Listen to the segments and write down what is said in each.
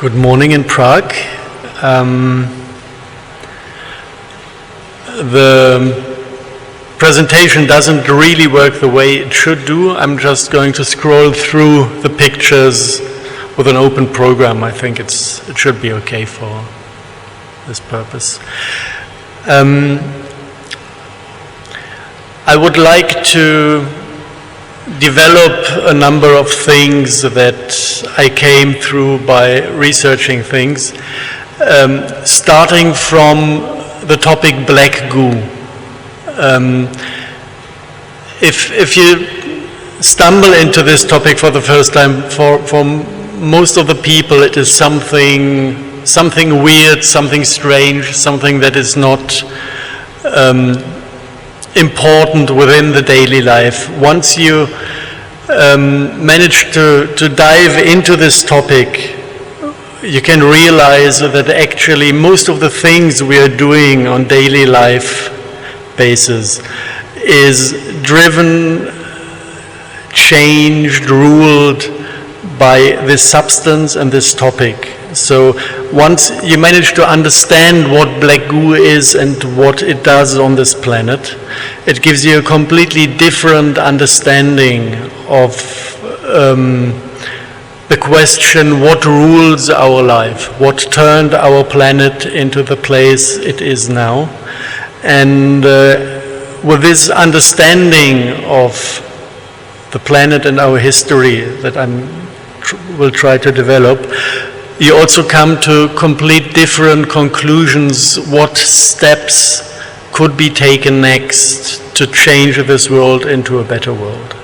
Good morning in Prague. The presentation doesn't really work the way it should do. I'm just going to scroll through the pictures with an open program. I think it should be okay for this purpose. I would like to develop a number of things that I came through by researching things, starting from the topic black goo. If you stumble into this topic for the first time, for most of the people it is something weird, something strange, something that is not important within the daily life. Once you manage to dive into this topic, you can realize that actually most of the things we are doing on daily life basis is driven, changed, ruled by this substance and this topic. So once you manage to understand what black goo is and what it does on this planet, it gives you a completely different understanding of the question, what rules our life, what turned our planet into the place it is now. And with this understanding of the planet and our history that I will try to develop, you also come to complete different conclusions, what steps could be taken next to change this world into a better world.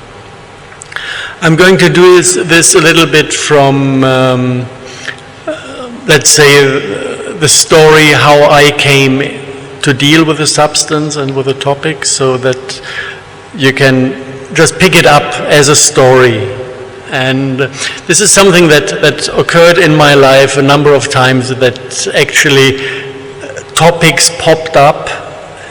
I'm going to do this a little bit from, let's say, the story how I came to deal with the substance and with the topic, so that you can just pick it up as a story. And this is something that occurred in my life a number of times, that actually topics popped up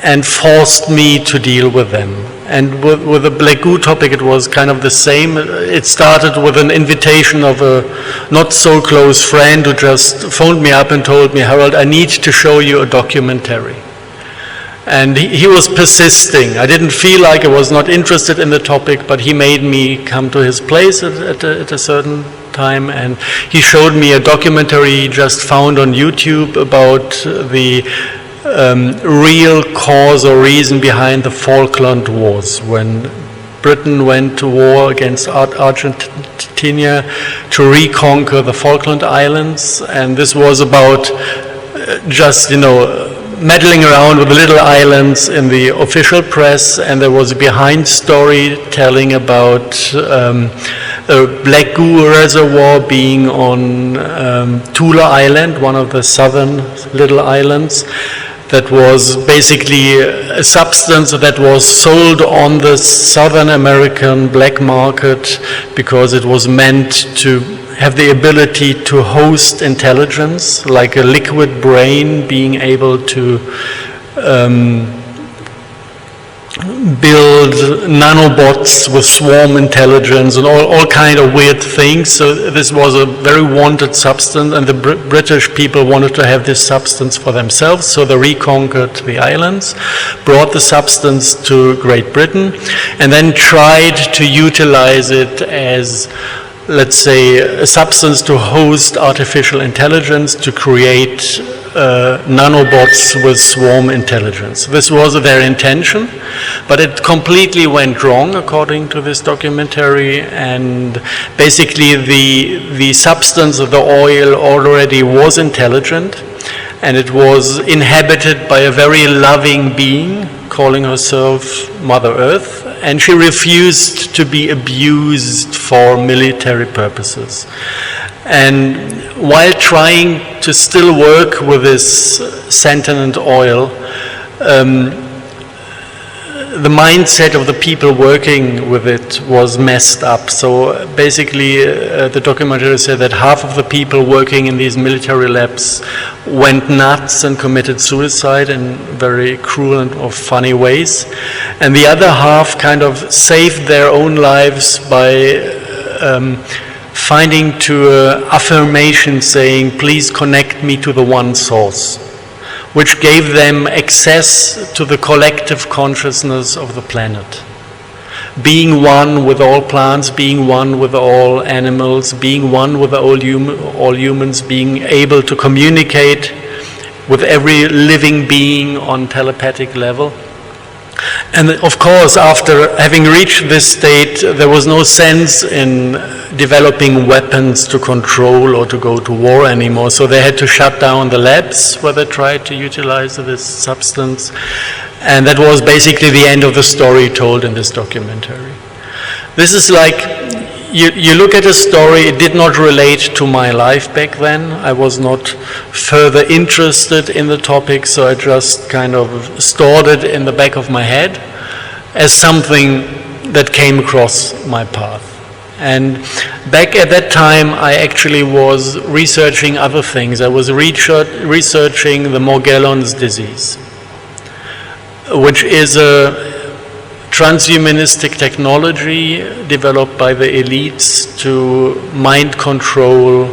and forced me to deal with them. And with the black goo topic it was kind of the same. It started with an invitation of a not so close friend who just phoned me up and told me, "Harold, I need to show you a documentary." And he was persisting. I didn't feel like I was not interested in the topic, but he made me come to his place at a certain time, and he showed me a documentary he just found on YouTube about the real cause or reason behind the Falkland Wars, when Britain went to war against Argentina to reconquer the Falkland Islands. And this was about just, meddling around with the little islands in the official press, and there was a behind story telling about a black goo reservoir being on Tula Island, one of the southern little islands, that was basically a substance that was sold on the Southern American black market because it was meant to have the ability to host intelligence, like a liquid brain being able to build nanobots with swarm intelligence and all kind of weird things. So this was a very wanted substance, and the British people wanted to have this substance for themselves, so they reconquered the islands, brought the substance to Great Britain, and then tried to utilize it as, let's say, a substance to host artificial intelligence, to create nanobots with swarm intelligence. This was their intention, but it completely went wrong according to this documentary. And basically the substance of the oil already was intelligent, and it was inhabited by a very loving being calling herself Mother Earth, and she refused to be abused for military purposes. And while trying to still work with this sentient oil, the mindset of the people working with it was messed up. So basically the documentary said that half of the people working in these military labs went nuts and committed suicide in very cruel and or funny ways, and the other half kind of saved their own lives by finding to affirmation saying, please connect me to the one source, which gave them access to the collective consciousness of the planet. Being one with all plants, being one with all animals, being one with all humans, being able to communicate with every living being on telepathic level. And of course, after having reached this state, there was no sense in developing weapons to control or to go to war anymore. So they had to shut down the labs where they tried to utilize this substance. And that was basically the end of the story told in this documentary. This is like, you look at a story, it did not relate to my life back then. I was not further interested in the topic, so I just kind of stored it in the back of my head as something that came across my path. And back at that time, I actually was researching other things. I was researching the Morgellons disease, which is a transhumanistic technology developed by the elites to mind control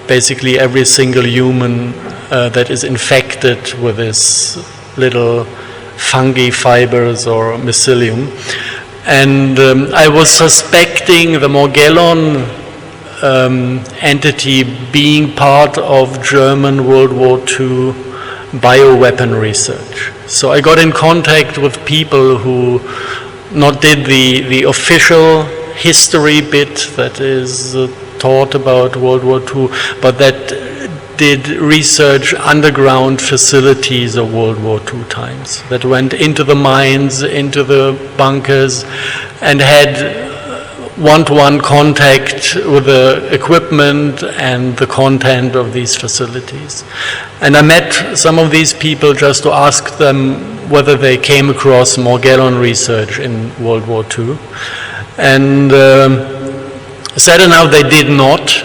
basically every single human that is infected with this little fungi fibers or mycelium. And I was suspecting the Morgellon entity being part of German World War II bioweapon research. So I got in contact with people who not did the official history bit that is taught about World War II, but that did research underground facilities of World War II times, that went into the mines, into the bunkers, and had one-to-one contact with the equipment and the content of these facilities. And I met some of these people just to ask them whether they came across Morgellon research in World War II. And sad enough, they did not.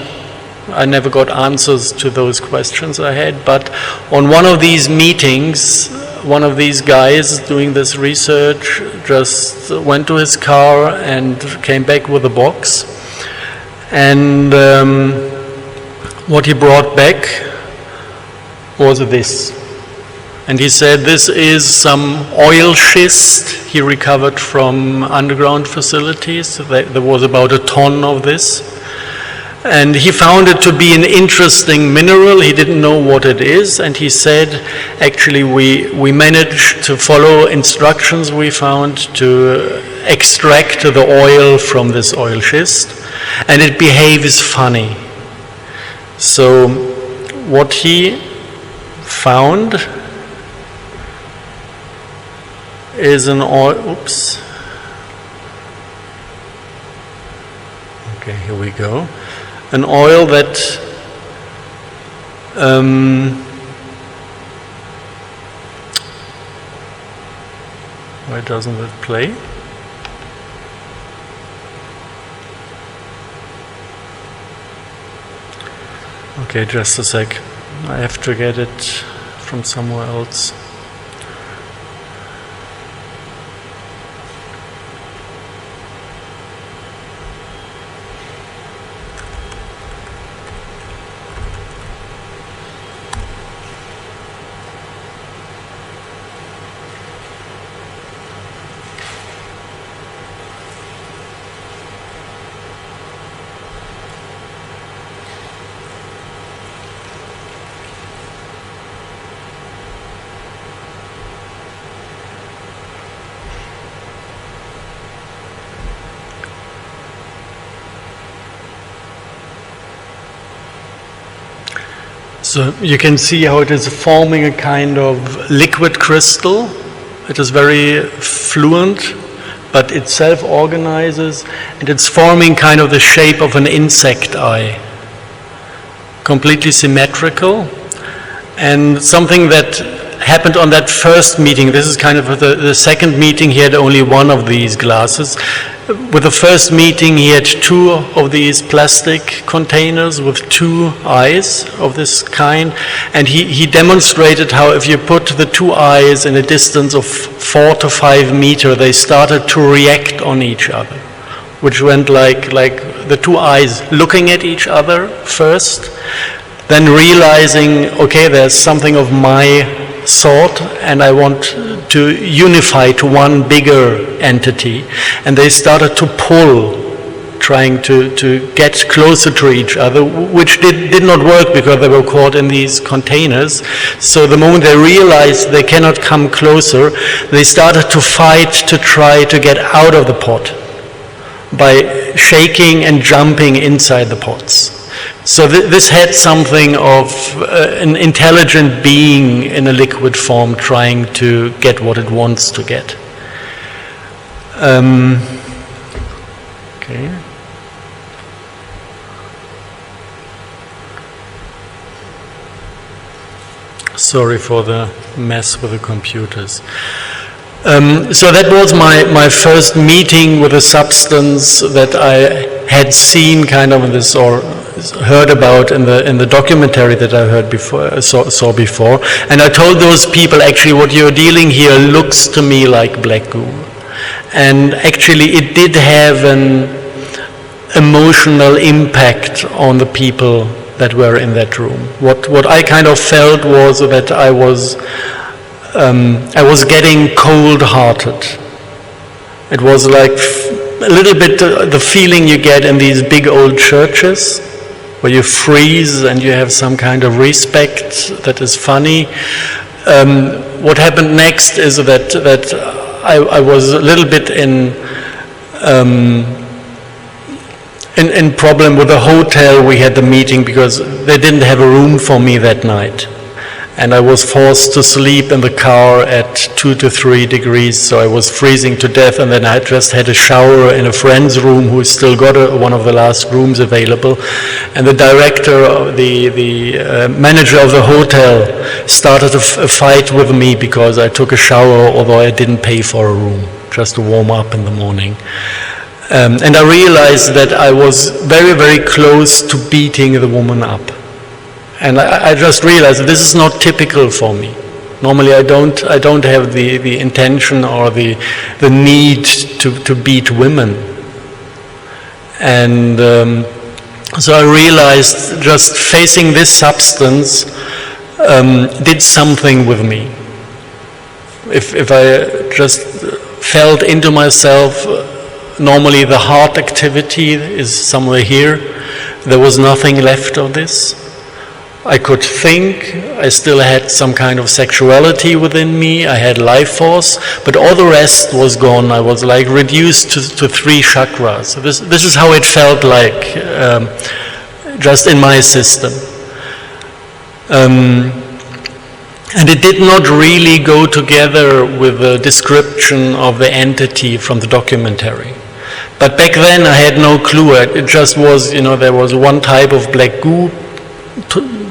I never got answers to those questions I had, but on one of these meetings, one of these guys doing this research just went to his car and came back with a box. And what he brought back was this. And he said this is some oil schist he recovered from underground facilities. There was about a ton of this. And he found it to be an interesting mineral. He didn't know what it is, and he said, actually, we managed to follow instructions we found to extract the oil from this oil schist, and it behaves funny. So what he found is an oil, oops. Okay, here we go. An oil that why doesn't it play? Okay, just a sec. I have to get it from somewhere else. So you can see how it is forming a kind of liquid crystal. It is very fluent, but it self-organizes, and it's forming kind of the shape of an insect eye. Completely symmetrical. And something that happened on that first meeting, this is kind of the second meeting, he had only one of these glasses. With the first meeting, he had two of these plastic containers with two eyes of this kind, and he demonstrated how if you put the two eyes in a distance of 4 to 5 meters, they started to react on each other, which went like the two eyes looking at each other first, then realizing, okay, there's something of my sort and I want to unify to one bigger entity. And they started to pull, trying to get closer to each other, which did not work because they were caught in these containers. So the moment they realized they cannot come closer, they started to fight to try to get out of the pot by shaking and jumping inside the pots. So this had something of an intelligent being in a liquid form trying to get what it wants to get. Okay. Sorry for the mess with the computers. So that was my first meeting with a substance that I had seen kind of in this, or heard about in the documentary that I heard before, saw before. And I told those people, actually what you're dealing here looks to me like black goo. And actually it did have an emotional impact on the people that were in that room. What I kind of felt was that I was getting cold-hearted. It was like a little bit the feeling you get in these big old churches, where you freeze and you have some kind of respect that is funny. What happened next is that I was a little bit in problem with the hotel we had the meeting, because they didn't have a room for me that night. And I was forced to sleep in the car at 2 to 3 degrees, so I was freezing to death. And then I just had a shower in a friend's room who still got one of the last rooms available. And the director, the manager of the hotel, started a fight with me because I took a shower, although I didn't pay for a room, just to warm up in the morning. And I realized that I was very, very close to beating the woman up. And I just realized that this is not typical for me. Normally I don't have the intention or the need to beat women. And so I realized just facing this substance did something with me. If I just felt into myself, normally the heart activity is somewhere here. There was nothing left of this. I could think, I still had some kind of sexuality within me, I had life force, but all the rest was gone. I was like reduced to 3 chakras. So this is how it felt like, just in my system. And it did not really go together with the description of the entity from the documentary. But back then I had no clue. It just was, there was one type of black goo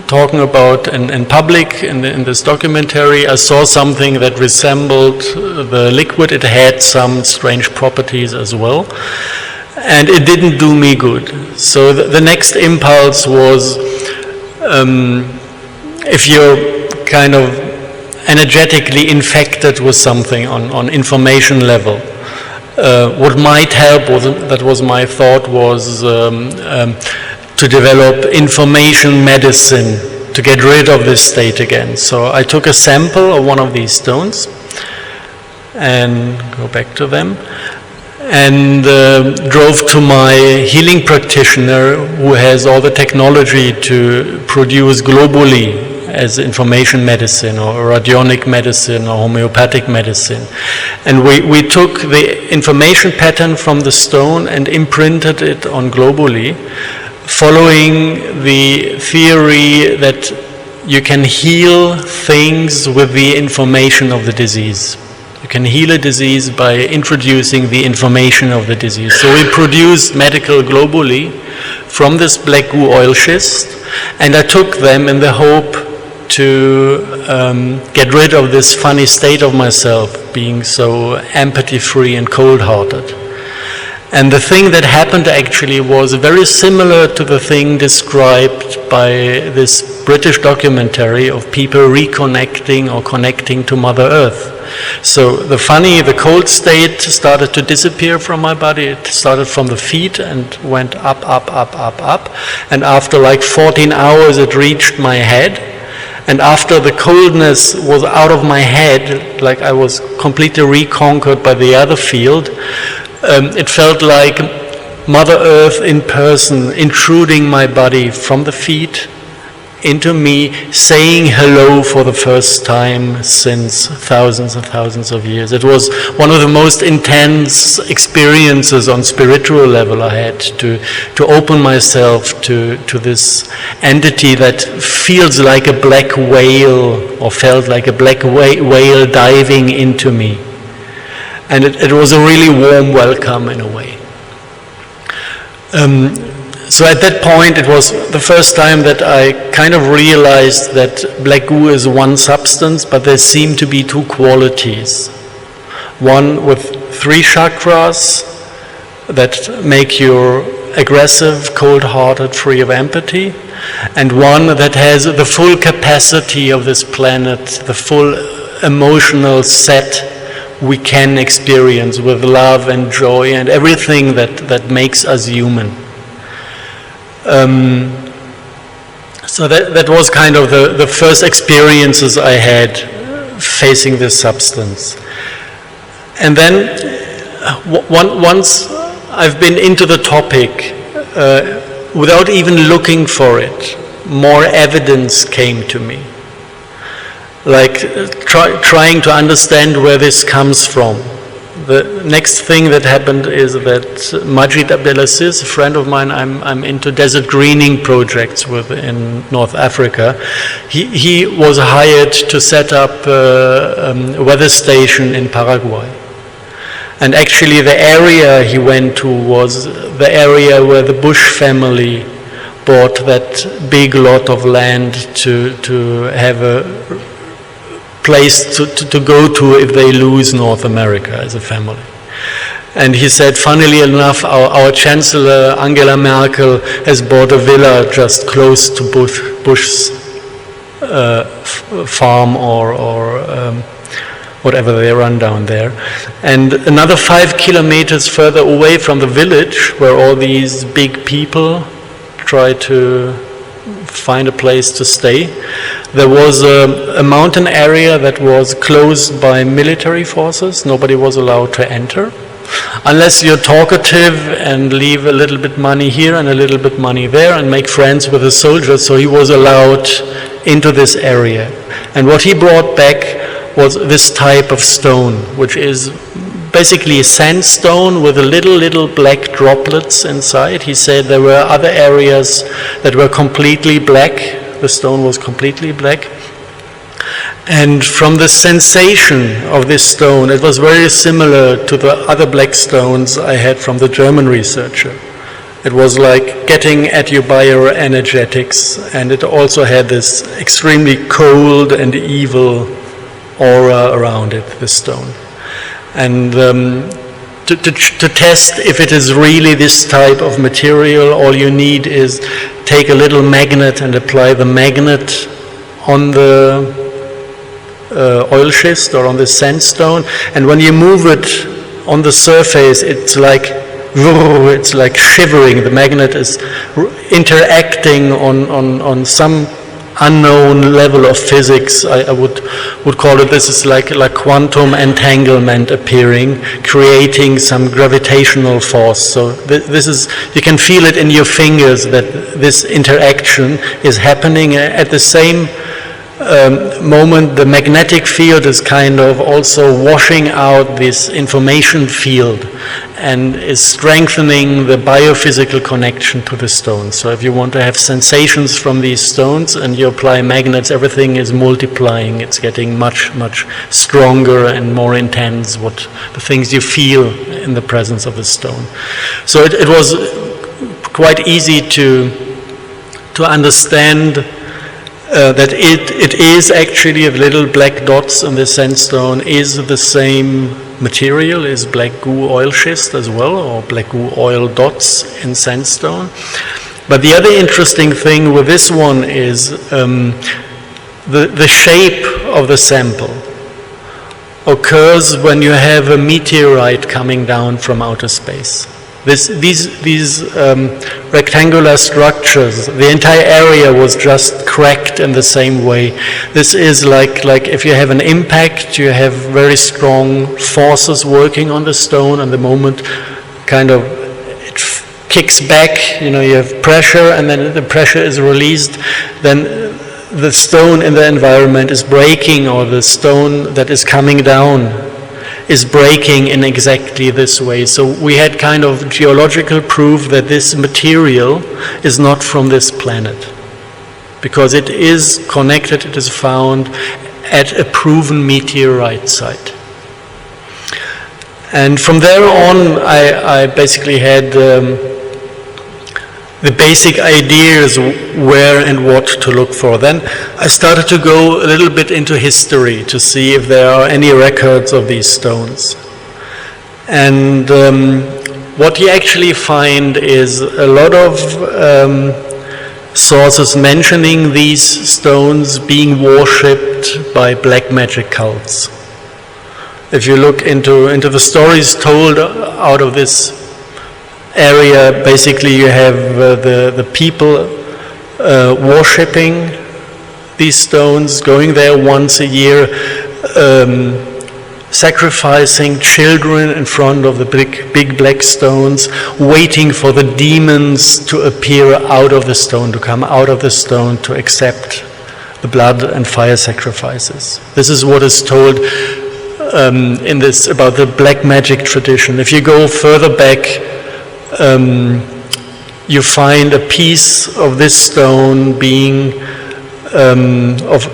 talking about in public in this documentary. I saw something that resembled the liquid. It had some strange properties as well. And it didn't do me good. So the next impulse was, if you're kind of energetically infected with something on information level, what might help, that was my thought, was to develop information medicine to get rid of this state again. So I took a sample of one of these stones and go back to them, and drove to my healing practitioner who has all the technology to produce globally as information medicine or radionic medicine or homeopathic medicine. And we took the information pattern from the stone and imprinted it on globally, following the theory that you can heal things with the information of the disease. You can heal a disease by introducing the information of the disease. So we produced medical globally from this black goo oil schist, and I took them in the hope to get rid of this funny state of myself, being so empathy-free and cold-hearted. And the thing that happened actually was very similar to the thing described by this British documentary of people reconnecting or connecting to Mother Earth. So the cold state started to disappear from my body. It started from the feet and went up, up, up, up, up. And after like 14 hours it reached my head. And after the coldness was out of my head, like I was completely reconquered by the other field, it felt like Mother Earth in person intruding my body from the feet into me, saying hello for the first time since thousands and thousands of years. It was one of the most intense experiences on spiritual level I had to open myself to this entity that feels like a black whale, or felt like a black whale diving into me. And it was a really warm welcome in a way. So at that point, it was the first time that I kind of realized that black goo is one substance, but there seem to be two qualities. One with 3 chakras that make you aggressive, cold-hearted, free of empathy, and one that has the full capacity of this planet, the full emotional set we can experience with love and joy and everything that makes us human. So that was kind of the first experiences I had facing this substance. And then once I've been into the topic, without even looking for it, more evidence came to me. Like trying to understand where this comes from. The next thing that happened is that Majid Abdelaziz, a friend of mine I'm into desert greening projects with in North Africa, he was hired to set up a weather station in Paraguay. And actually the area he went to was the area where the Bush family bought that big lot of land to have a place to go to if they lose North America as a family. And he said, funnily enough, our Chancellor Angela Merkel has bought a villa just close to Bush's farm or whatever they run down there. And another 5 kilometers further away from the village, where all these big people try to find a place to stay, there was a mountain area that was closed by military forces. Nobody was allowed to enter unless you're talkative and leave a little bit money here and a little bit money there and make friends with the soldiers. So he was allowed into this area. And what he brought back was this type of stone, which is basically sandstone with a little black droplets inside. He said there were other areas that were completely black. The stone was completely black. And from the sensation of this stone, it was very similar to the other black stones I had from the German researcher. It was like getting at your bioenergetics, and it also had this extremely cold and evil aura around it, this stone. And to test if it is really this type of material, all you need is take a little magnet and apply the magnet on the oil schist or on the sandstone, and when you move it on the surface, it's like shivering. The magnet is interacting on some unknown level of physics. I would call it, this is like quantum entanglement appearing, creating some gravitational force. So this is, you can feel it in your fingers that this interaction is happening. At the same moment, the magnetic field is kind of also washing out this information field and is strengthening the biophysical connection to the stones. So if you want to have sensations from these stones and you apply magnets, everything is multiplying. It's getting much stronger and more intense, what the things you feel in the presence of the stone. So it was quite easy to understand that it is actually, the little black dots on the sandstone is the same material is black goo oil schist as well, or black goo oil dots in sandstone. But the other interesting thing with this one is the shape of the sample occurs when you have a meteorite coming down from outer space. These rectangular structures, the entire area was just cracked in the same way. This is like if you have an impact, you have very strong forces working on the stone, and the moment kind of it kicks back, you have pressure, and then the pressure is released, then the stone in the environment is breaking, or the stone that is coming down is breaking in exactly this way. So we had kind of geological proof that this material is not from this planet, because it is connected, it is found at a proven meteorite site. And from there on, I basically had the basic ideas where and what to look for. Then I started to go a little bit into history to see if there are any records of these stones. And what you actually find is a lot of sources mentioning these stones being worshipped by black magic cults. If you look into the stories told out of this area, basically you have the people worshipping these stones, going there once a year, sacrificing children in front of the big black stones, waiting for the demons to appear out of the stone, to come out of the stone to accept the blood and fire sacrifices. This is what is told in this about the black magic tradition. If you go further back, you find a piece of this stone being of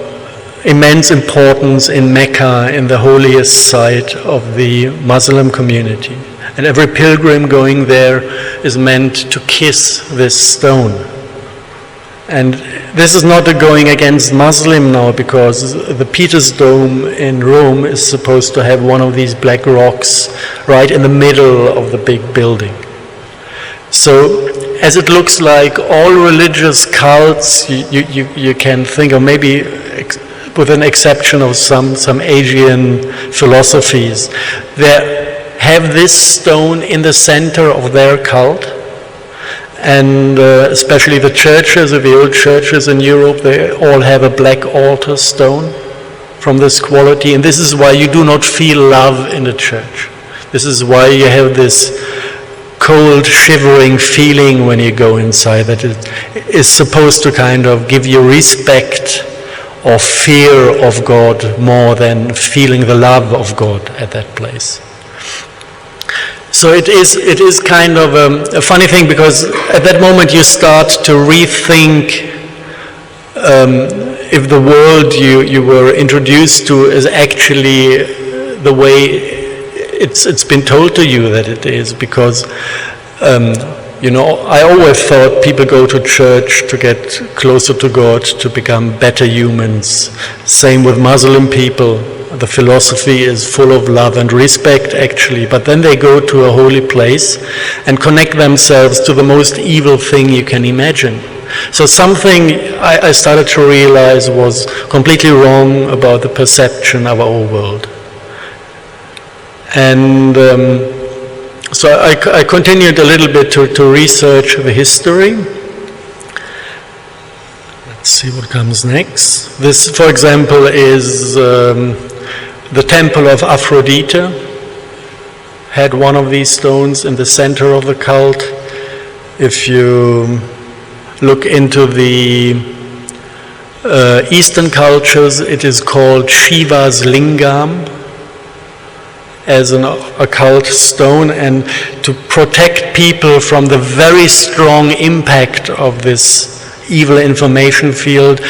immense importance in Mecca, in the holiest site of the Muslim community. And every pilgrim going there is meant to kiss this stone. And this is not going against Muslim now, because the Peter's Dome in Rome is supposed to have one of these black rocks right in the middle of the big building. So, as it looks like all religious cults, you can think of, maybe with an exception of some Asian philosophies, they have this stone in the center of their cult. And especially the churches, the old churches in Europe, they all have a black altar stone from this quality. And this is why you do not feel love in the church. This is why you have this cold, shivering feeling when you go inside, that it is supposed to kind of give you respect or fear of God more than feeling the love of God at that place. So it is kind of a funny thing, because at that moment you start to rethink if the world you were introduced to is actually the way it's been told to you that it is. Because I always thought people go to church to get closer to God, to become better humans. Same with Muslim people. The philosophy is full of love and respect, actually, but then they go to a holy place and connect themselves to the most evil thing you can imagine. So something I started to realize was completely wrong about the perception of our world. And so I continued a little bit to research the history. Let's see what comes next. This, for example, is the temple of Aphrodite. Had one of these stones in the center of the cult. If you look into the Eastern cultures, it is called Shiva's lingam, as an occult stone, and to protect people from the very strong impact of this evil information field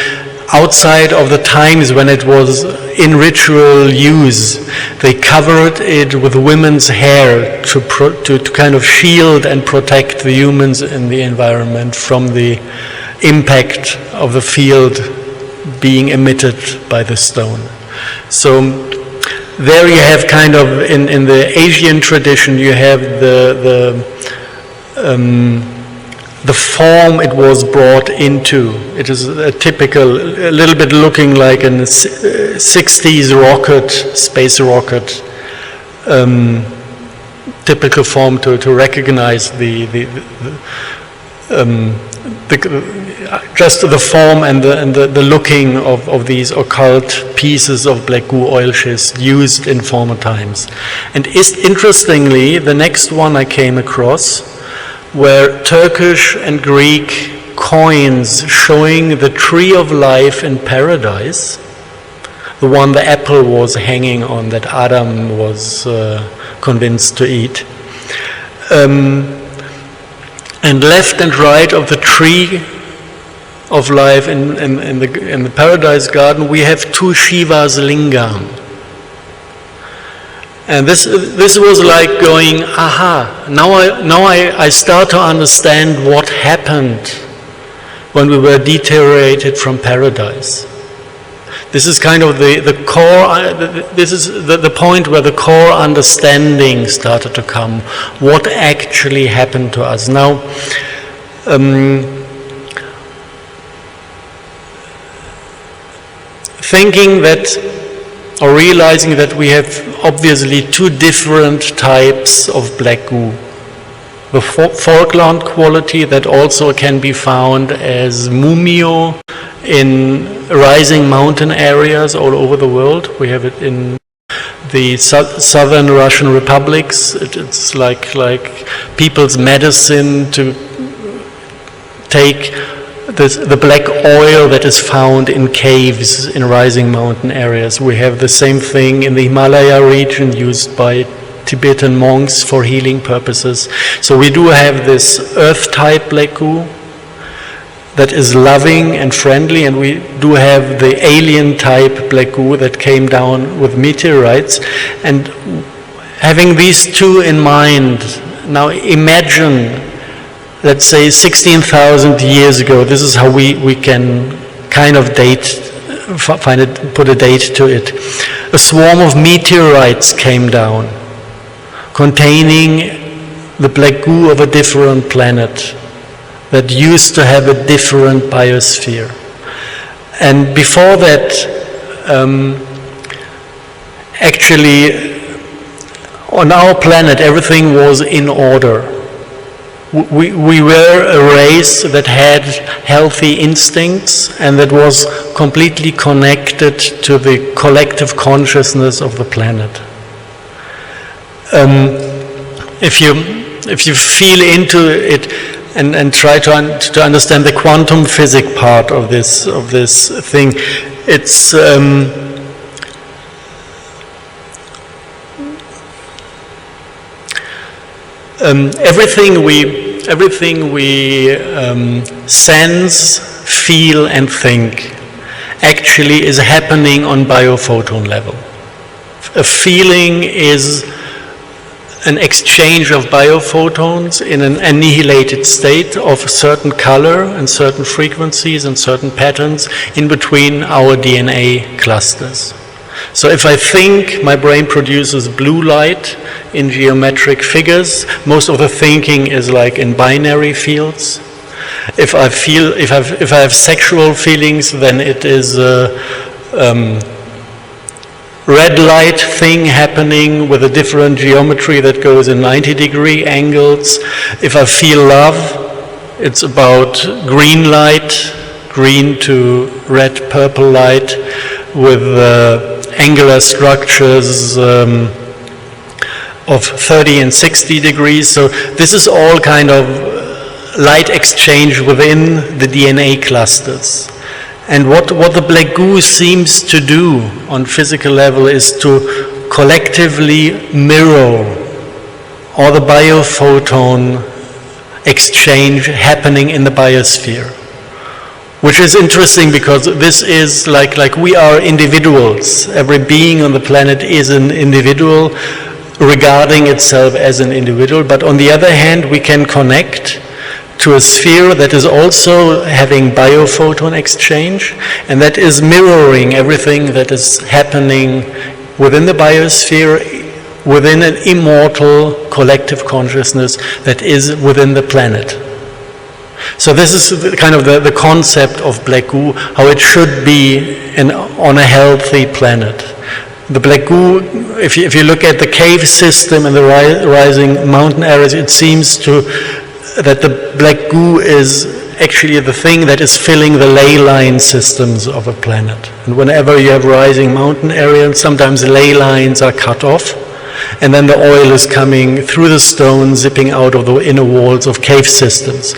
outside of the times when it was in ritual use. They covered it with women's hair to kind of shield and protect the humans in the environment from the impact of the field being emitted by the stone. So there you have kind of, in the Asian tradition, you have the form it was brought into. It is a typical, a little bit looking like a 60s rocket, space rocket, typical form to recognize just the form and the looking of these occult pieces of black goo oil schist used in former times. And interestingly, the next one I came across were Turkish and Greek coins showing the tree of life in paradise, the one the apple was hanging on that Adam was convinced to eat. And left and right of the tree of life in the paradise garden, we have two Shiva's lingam. And this was like going, aha, now I start to understand what happened when we were deteriorated from paradise. This is kind of the core, this is the point where the core understanding started to come, what actually happened to us. Now, thinking that, or realizing that we have obviously two different types of black goo. The foreground quality that also can be found as mumio in rising mountain areas all over the world. We have it in the southern Russian republics. It's like people's medicine to take the black oil that is found in caves in rising mountain areas. We have the same thing in the Himalaya region, used by Tibetan monks for healing purposes. So we do have this earth type black goo that is loving and friendly, and we do have the alien type black goo that came down with meteorites. And having these two in mind, now imagine, let's say 16,000 years ago, this is how we can kind of put a date to it. A swarm of meteorites came down containing the black goo of a different planet that used to have a different biosphere. And before that, actually, on our planet, everything was in order. We were a race that had healthy instincts and that was completely connected to the collective consciousness of the planet. If you feel into it and try to understand the quantum physics part of this thing, it's everything we sense, feel, and think actually is happening on biophoton level. A feeling is an exchange of biophotons in an annihilated state of a certain color and certain frequencies and certain patterns in between our DNA clusters. So if I think, my brain produces blue light in geometric figures. Most of the thinking is like in binary fields. If I have sexual feelings, then it is red light thing happening with a different geometry that goes in 90-degree angles. If I feel love, it's about green light, green to red, purple light, with angular structures of 30 and 60 degrees. So this is all kind of light exchange within the DNA clusters. And what the black goo seems to do on physical level is to collectively mirror all the biophoton exchange happening in the biosphere. Which is interesting because this is like we are individuals. Every being on the planet is an individual, regarding itself as an individual. But on the other hand, we can connect to a sphere that is also having biophoton exchange, and that is mirroring everything that is happening within the biosphere, within an immortal collective consciousness that is within the planet. So this is kind of the concept of black goo, how it should be on a healthy planet. The black goo, if you look at the cave system and the rising mountain areas, it seems that the black goo is actually the thing that is filling the ley line systems of a planet. And whenever you have rising mountain areas, sometimes the ley lines are cut off, and then the oil is coming through the stone, zipping out of the inner walls of cave systems.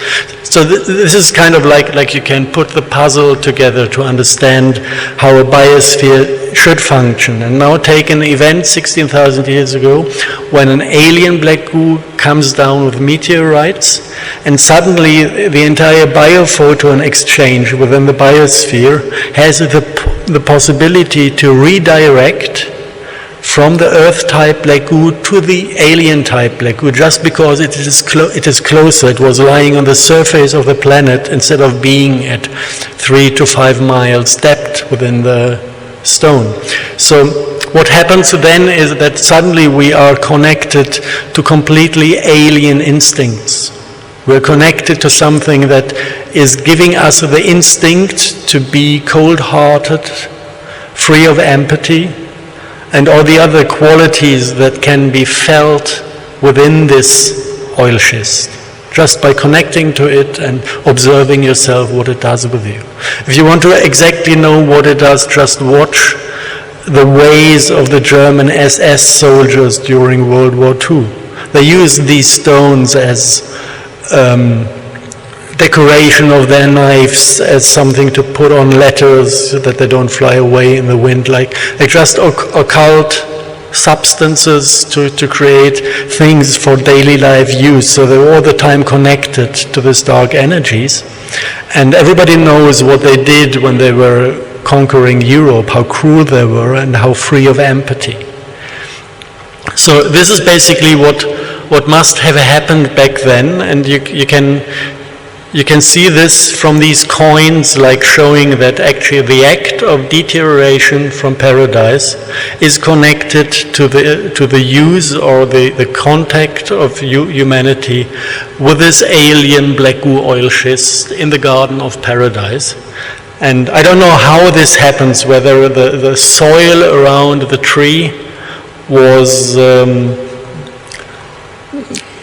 So this is kind of like you can put the puzzle together to understand how a biosphere should function. And now take an event 16,000 years ago when an alien black goo comes down with meteorites, and suddenly the entire biophoton exchange within the biosphere has the possibility to redirect from the Earth-type black goo to the alien-type black goo, just because it is closer. It was lying on the surface of the planet instead of being at 3 to 5 miles depth within the stone. So what happens then is that suddenly we are connected to completely alien instincts. We're connected to something that is giving us the instinct to be cold-hearted, free of empathy, and all the other qualities that can be felt within this oil schist, just by connecting to it and observing yourself what it does with you. If you want to exactly know what it does, just watch the ways of the German SS soldiers during World War II. They used these stones as decoration of their knives, as something to put on letters so that they don't fly away in the wind. Like they just occult substances to create things for daily life use. So they're all the time connected to these dark energies. And everybody knows what they did when they were conquering Europe, how cruel they were and how free of empathy. So this is basically what must have happened back then, and you can see this from these coins, like showing that actually the act of deterioration from paradise is connected to the use or the contact of humanity with this alien black goo oil schist in the Garden of Paradise. And I don't know how this happens, whether the soil around the tree was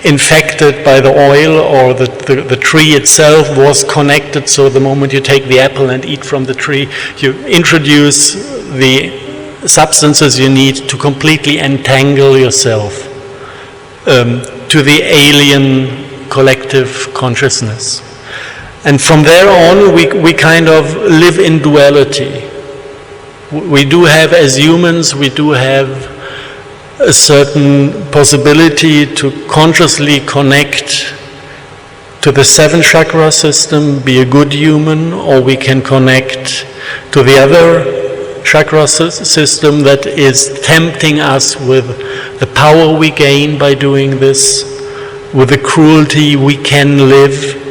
infected by the oil, or the tree itself was connected, so the moment you take the apple and eat from the tree, you introduce the substances you need to completely entangle yourself to the alien collective consciousness. And from there on, we kind of live in duality. We do have, as humans, we do have a certain possibility to consciously connect to the 7 chakra system, be a good human, or we can connect to the other chakra system that is tempting us with the power we gain by doing this, with the cruelty we can live,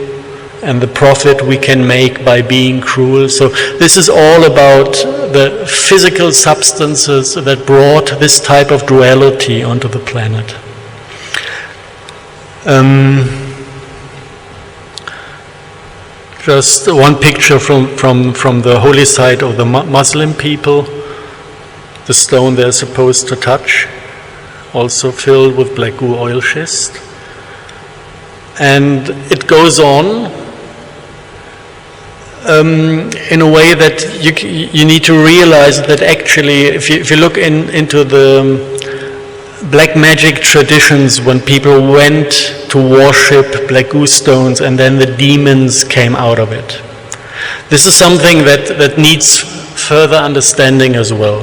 and the profit we can make by being cruel. So this is all about the physical substances that brought this type of duality onto the planet. Just one picture from the holy site of the Muslim people, the stone they're supposed to touch, also filled with black goo oil schist. And it goes on in a way that you need to realize that actually, if you look into the black magic traditions, when people went to worship black goo stones and then the demons came out of it, this is something that needs further understanding as well.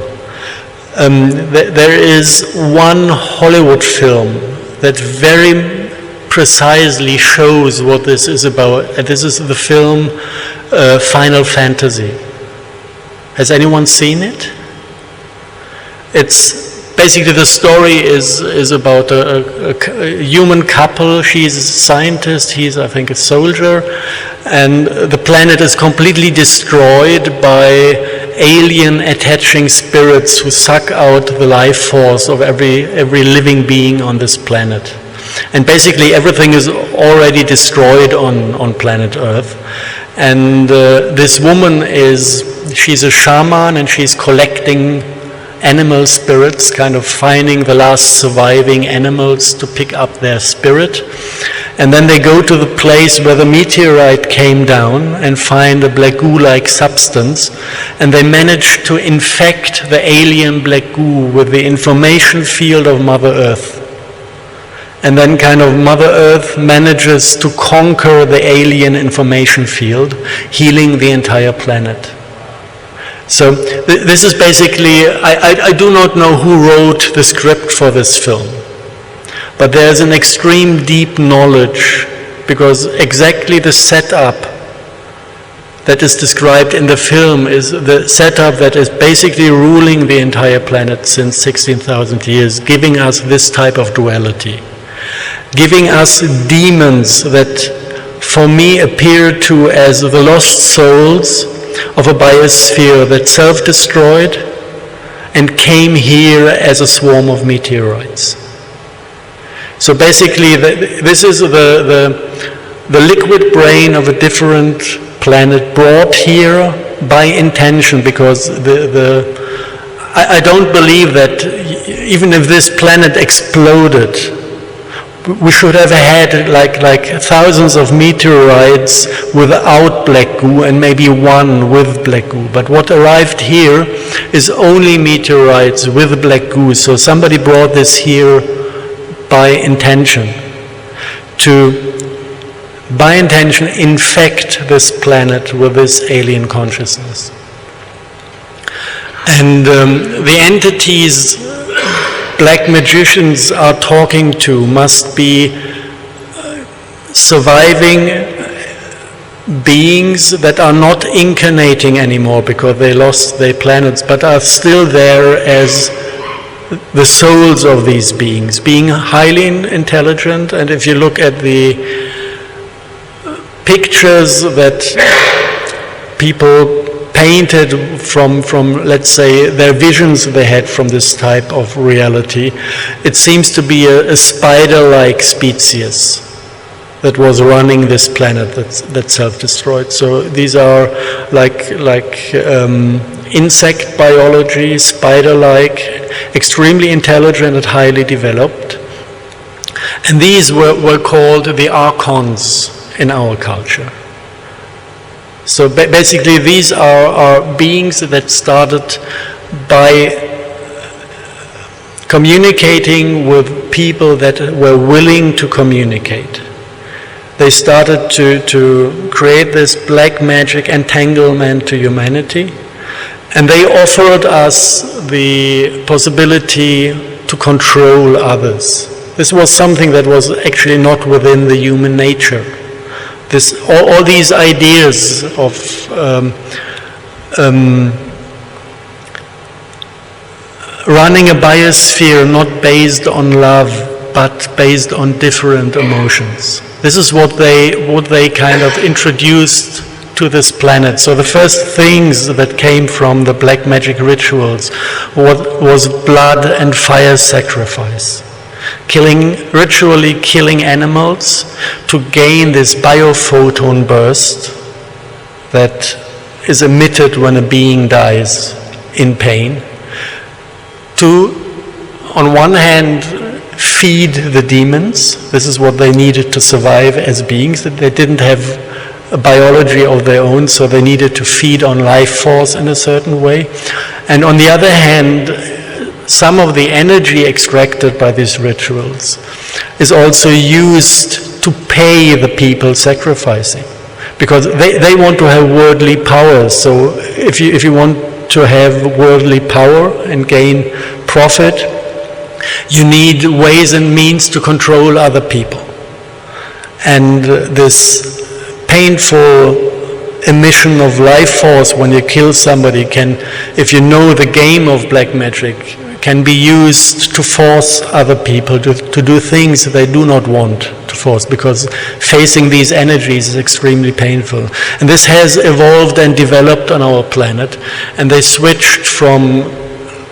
There is one Hollywood film that very precisely shows what this is about, and this is the film Final Fantasy. Has anyone seen it? It's basically, the story is about a human couple. She's a scientist, he's, I think, a soldier, and the planet is completely destroyed by alien attaching spirits who suck out the life force of every living being on this planet. And basically everything is already destroyed on planet Earth. And this woman she's a shaman, and she's collecting animal spirits, kind of finding the last surviving animals to pick up their spirit. And then they go to the place where the meteorite came down and find a black goo-like substance, and they manage to infect the alien black goo with the information field of Mother Earth. And then kind of Mother Earth manages to conquer the alien information field, healing the entire planet. So this is basically, I do not know who wrote the script for this film, but there's an extreme deep knowledge, because exactly the setup that is described in the film is the setup that is basically ruling the entire planet since 16,000 years, giving us this type of duality, giving us demons that for me appear to as the lost souls of a biosphere that self-destroyed and came here as a swarm of meteorites. So basically this is the liquid brain of a different planet brought here by intention, because I don't believe that even if this planet exploded, we should have had like thousands of meteorites without black goo and maybe one with black goo. But what arrived here is only meteorites with black goo. So somebody brought this here by intention to, by intention, infect this planet with this alien consciousness. And the entities black magicians are talking to must be surviving beings that are not incarnating anymore because they lost their planets, but are still there as the souls of these beings, being highly intelligent. And if you look at the pictures that people painted from, let's say, their visions they had from this type of reality, it seems to be a spider-like species that was running this planet that self-destroyed. So these are like insect biology, spider-like, extremely intelligent and highly developed. And these were called the archons in our culture. So basically these are beings that started by communicating with people that were willing to communicate. They started to create this black magic entanglement to humanity, and they offered us the possibility to control others. This was something that was actually not within the human nature. All these ideas of running a biosphere not based on love but based on different emotions. This is what they kind of introduced to this planet. So the first things that came from the black magic rituals was blood and fire sacrifice. Ritually killing animals to gain this biophoton burst that is emitted when a being dies in pain. To, on one hand, feed the demons. This is what they needed to survive as beings. They didn't have a biology of their own, so they needed to feed on life force in a certain way. And on the other hand, some of the energy extracted by these rituals is also used to pay the people sacrificing, because they want to have worldly power. So if you want to have worldly power and gain profit, you need ways and means to control other people. And this painful emission of life force when you kill somebody can, if you know the game of black magic, can be used to force other people to do things they do not want to force, because facing these energies is extremely painful. And this has evolved and developed on our planet, and they switched from,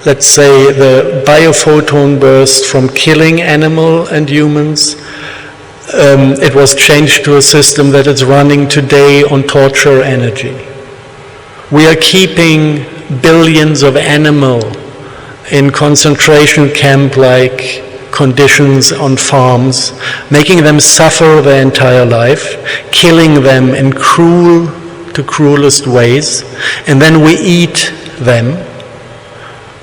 let's say, the biophoton burst from killing animal and humans. It was changed to a system that is running today on torture energy. We are keeping billions of animals in concentration camp-like conditions on farms, making them suffer their entire life, killing them in cruel to cruelest ways, and then we eat them.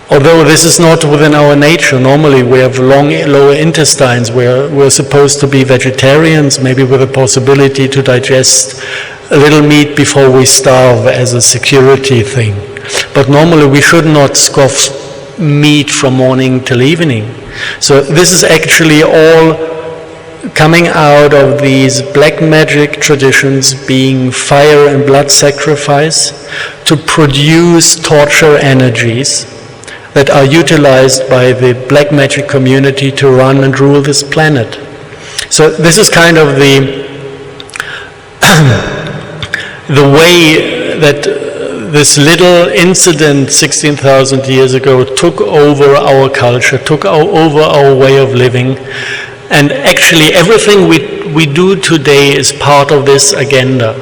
Although this is not within our nature. Normally we have long lower intestines, we're supposed to be vegetarians, maybe with a possibility to digest a little meat before we starve as a security thing. But normally we should not scoff meat from morning till evening. So this is actually all coming out of these black magic traditions, being fire and blood sacrifice, to produce torture energies that are utilized by the black magic community to run and rule this planet. So this is kind of the way that this little incident 16,000 years ago took over our culture, took over our way of living. And actually everything we do today is part of this agenda.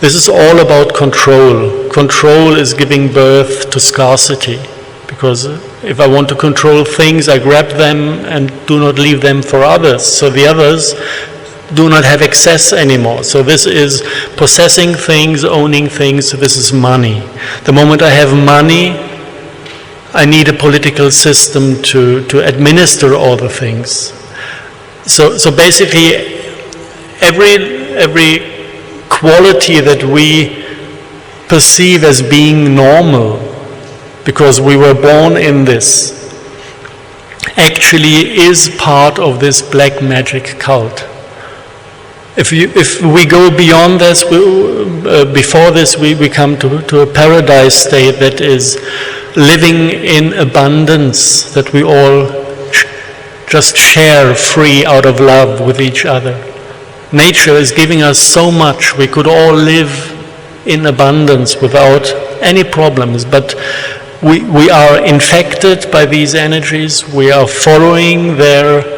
This is all about control. Control is giving birth to scarcity. Because if I want to control things, I grab them and do not leave them for others. So the others do not have access anymore. So this is possessing things, owning things, so this is money. The moment I have money, I need a political system to administer all the things. So basically, every quality that we perceive as being normal, because we were born in this, actually is part of this black magic cult. If we go beyond this, before this, we come to a paradise state that is living in abundance, that we all just share free out of love with each other. Nature is giving us so much, we could all live in abundance without any problems, but we are infected by these energies, we are following their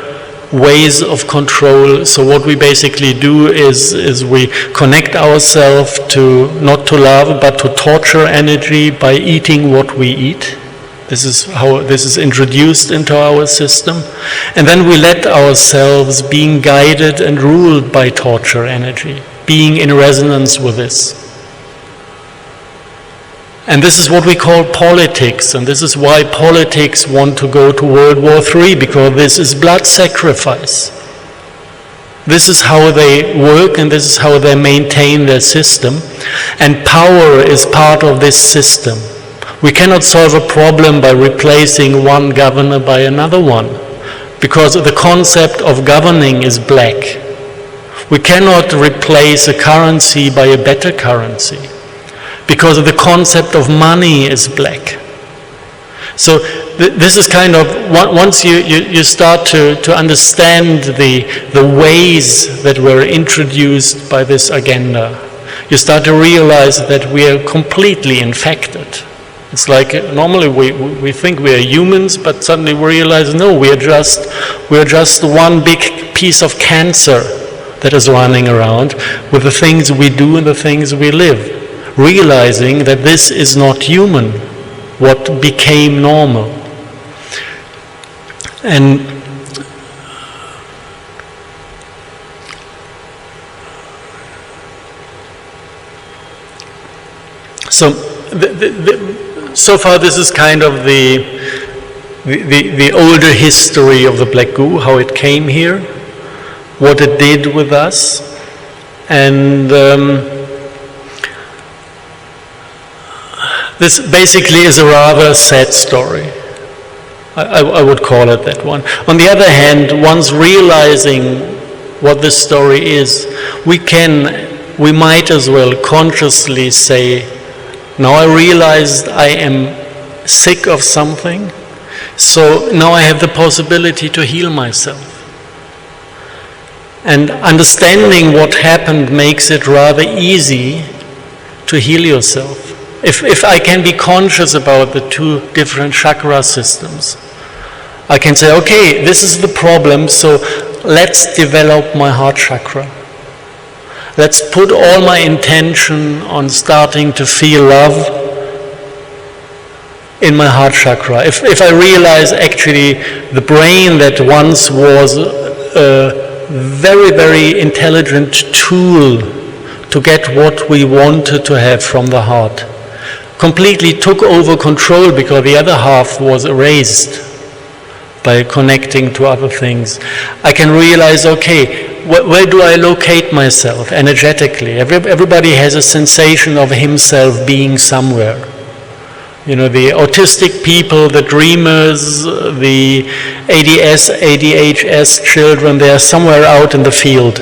ways of control. So what we basically do is we connect ourselves to, not to love, but to torture energy by eating what we eat. This is how this is introduced into our system. And then we let ourselves being guided and ruled by torture energy, being in resonance with this. And this is what we call politics, and this is why politics want to go to World War III, because this is blood sacrifice. This is how they work, and this is how they maintain their system. And power is part of this system. We cannot solve a problem by replacing one governor by another one, because the concept of governing is black. We cannot replace a currency by a better currency, because the concept of money is black. So this is kind of, once you start to understand the ways that were introduced by this agenda, you start to realize that we are completely infected. It's like normally we think we are humans, but suddenly we realize, no, we are just one big piece of cancer that is running around with the things we do and the things we live. Realizing that this is not human, what became normal. And so, so far this is kind of the older history of the black goo, how it came here, what it did with us, and this basically is a rather sad story. I would call it that one. On the other hand, once realizing what this story is, we might as well consciously say, now I realized I am sick of something, So now I have the possibility to heal myself. And understanding what happened makes it rather easy to heal yourself. If I can be conscious about the two different chakra systems, I can say, okay, this is the problem, so let's develop my heart chakra. Let's put all my intention on starting to feel love in my heart chakra. If I realize actually the brain that once was a very, very intelligent tool to get what we wanted to have from the heart, completely took over control because the other half was erased by connecting to other things, I can realize, okay, where do I locate myself energetically? Everybody has a sensation of himself being somewhere. You know, the autistic people, the dreamers, the ADS, ADHS children, they are somewhere out in the field.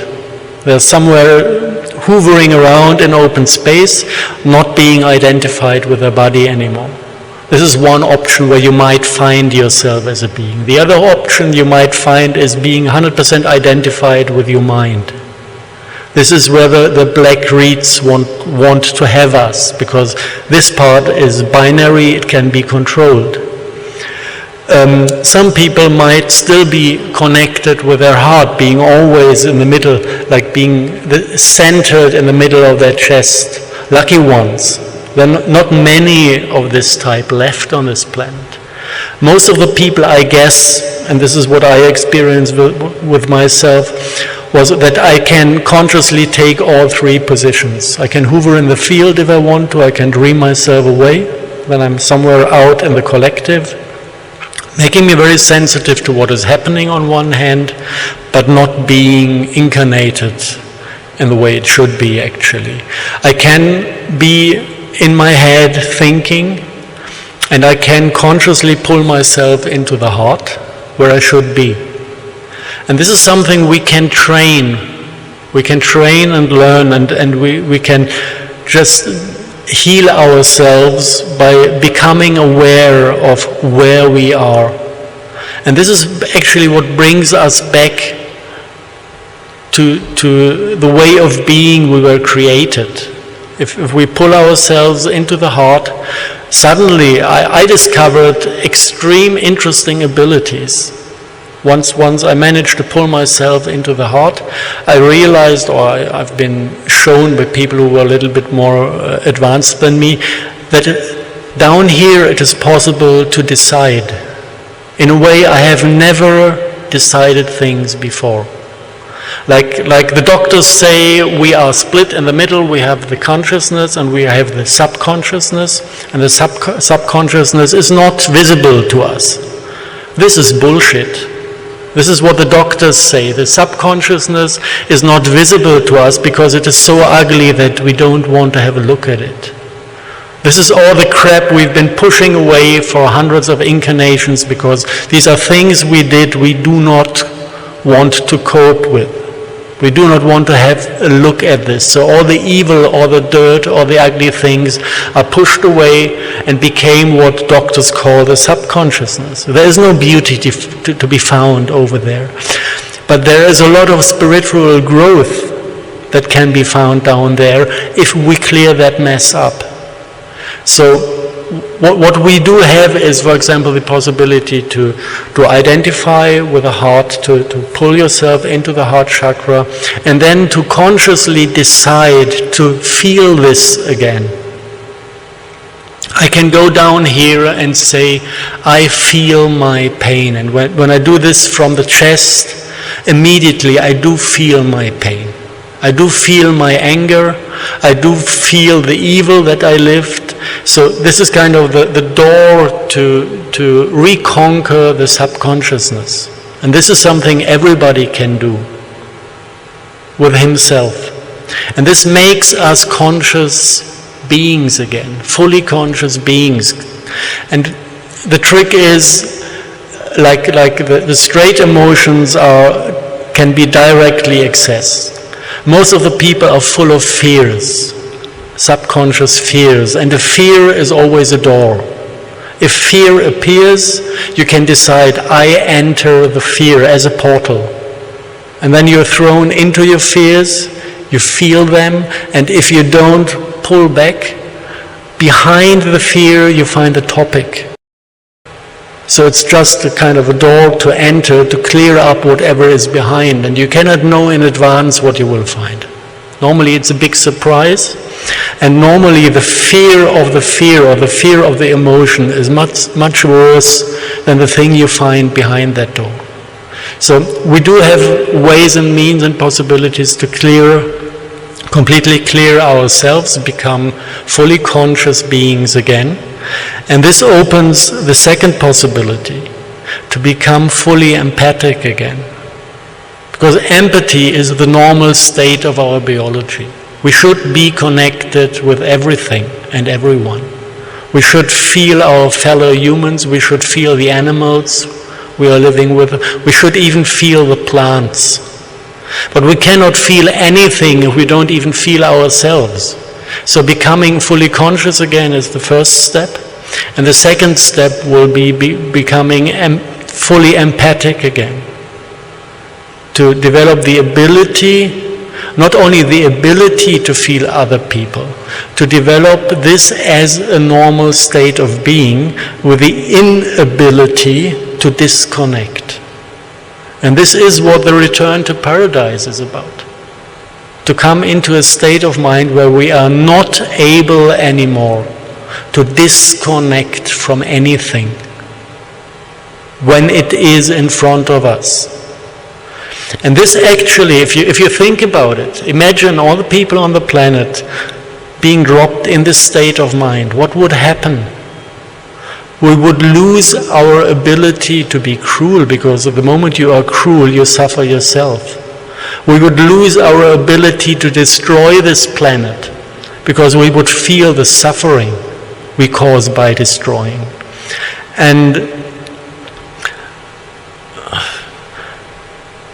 They're somewhere hovering around in open space, not being identified with their body anymore. This is one option where you might find yourself as a being. The other option you might find is being 100% identified with your mind. This is where the black reeds want to have us, because this part is binary, it can be controlled. Some people might still be connected with their heart, being always in the middle, like being centered in the middle of their chest. Lucky ones. There are not many of this type left on this planet. Most of the people, I guess, and this is what I experienced with myself, was that I can consciously take all three positions. I can hover in the field if I want to, I can dream myself away, then I'm somewhere out in the collective, making me very sensitive to what is happening on one hand, but not being incarnated in the way it should be actually. I can be in my head thinking, and I can consciously pull myself into the heart where I should be. And this is something we can train. We can train and learn, and we can just heal ourselves by becoming aware of where we are. And this is actually what brings us back to the way of being we were created. If we pull ourselves into the heart, suddenly I discovered extreme interesting abilities. Once I managed to pull myself into the heart, I realized, or I've been shown by people who were a little bit more advanced than me, that down here it is possible to decide. In a way I have never decided things before. Like the doctors say, we are split in the middle, we have the consciousness and we have the subconsciousness, and the subconsciousness is not visible to us. This is bullshit. This is what the doctors say. The subconsciousness is not visible to us because it is so ugly that we don't want to have a look at it. This is all the crap we've been pushing away for hundreds of incarnations because these are things we did we do not want to cope with. We do not want to have a look at this. So all the evil, all the dirt, all the ugly things are pushed away and became what doctors call the subconsciousness. There is no beauty to be found over there. But there is a lot of spiritual growth that can be found down there if we clear that mess up. So what we do have is, for example, the possibility to identify with the heart, to pull yourself into the heart chakra, and then to consciously decide to feel this again. I can go down here and say, I feel my pain. And when I do this from the chest, immediately I do feel my pain. I do feel my anger. I do feel the evil that I lived. So this is kind of the door to reconquer the subconsciousness. And this is something everybody can do with himself. And this makes us conscious beings again, fully conscious beings. And the trick is, like the straight emotions can be directly accessed. Most of the people are full of fears, subconscious fears, and the fear is always a door. If fear appears, you can decide, I enter the fear as a portal. And then you're thrown into your fears, you feel them, and if you don't pull back, behind the fear you find a topic. So it's just a kind of a door to enter, to clear up whatever is behind, and you cannot know in advance what you will find. Normally it's a big surprise, and normally the fear of the fear or the fear of the emotion is much worse than the thing you find behind that door. So we do have ways and means and possibilities to completely clear ourselves, become fully conscious beings again. And this opens the second possibility, to become fully empathic again. Because empathy is the normal state of our biology. We should be connected with everything and everyone. We should feel our fellow humans, we should feel the animals we are living with, we should even feel the plants. But we cannot feel anything if we don't even feel ourselves. So becoming fully conscious again is the first step. And the second step will be becoming fully empathic again. To develop the ability, not only the ability to feel other people, to develop this as a normal state of being with the inability to disconnect. And this is what the return to paradise is about. To come into a state of mind where we are not able anymore to disconnect from anything when it is in front of us. And this actually, if you think about it, imagine all the people on the planet being dropped in this state of mind. What would happen? We would lose our ability to be cruel, because the moment you are cruel, you suffer yourself. We would lose our ability to destroy this planet, because we would feel the suffering we cause by destroying. And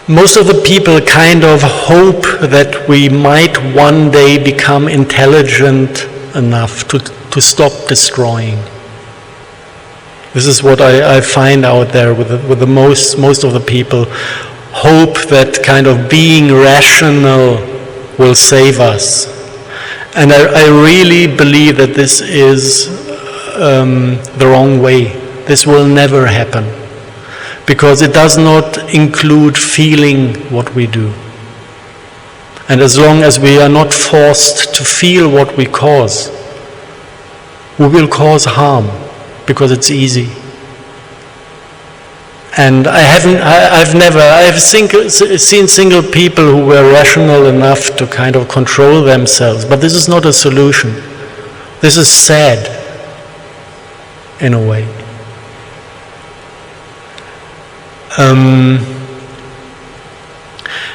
most of the people kind of hope that we might one day become intelligent enough to stop destroying. This is what I find out there with the most of the people hope that kind of being rational will save us. And I really believe that this is the wrong way. This will never happen, because it does not include feeling what we do. And as long as we are not forced to feel what we cause, we will cause harm, because it's easy. And I've seen single people who were rational enough to kind of control themselves, but this is not a solution. This is sad, in a way.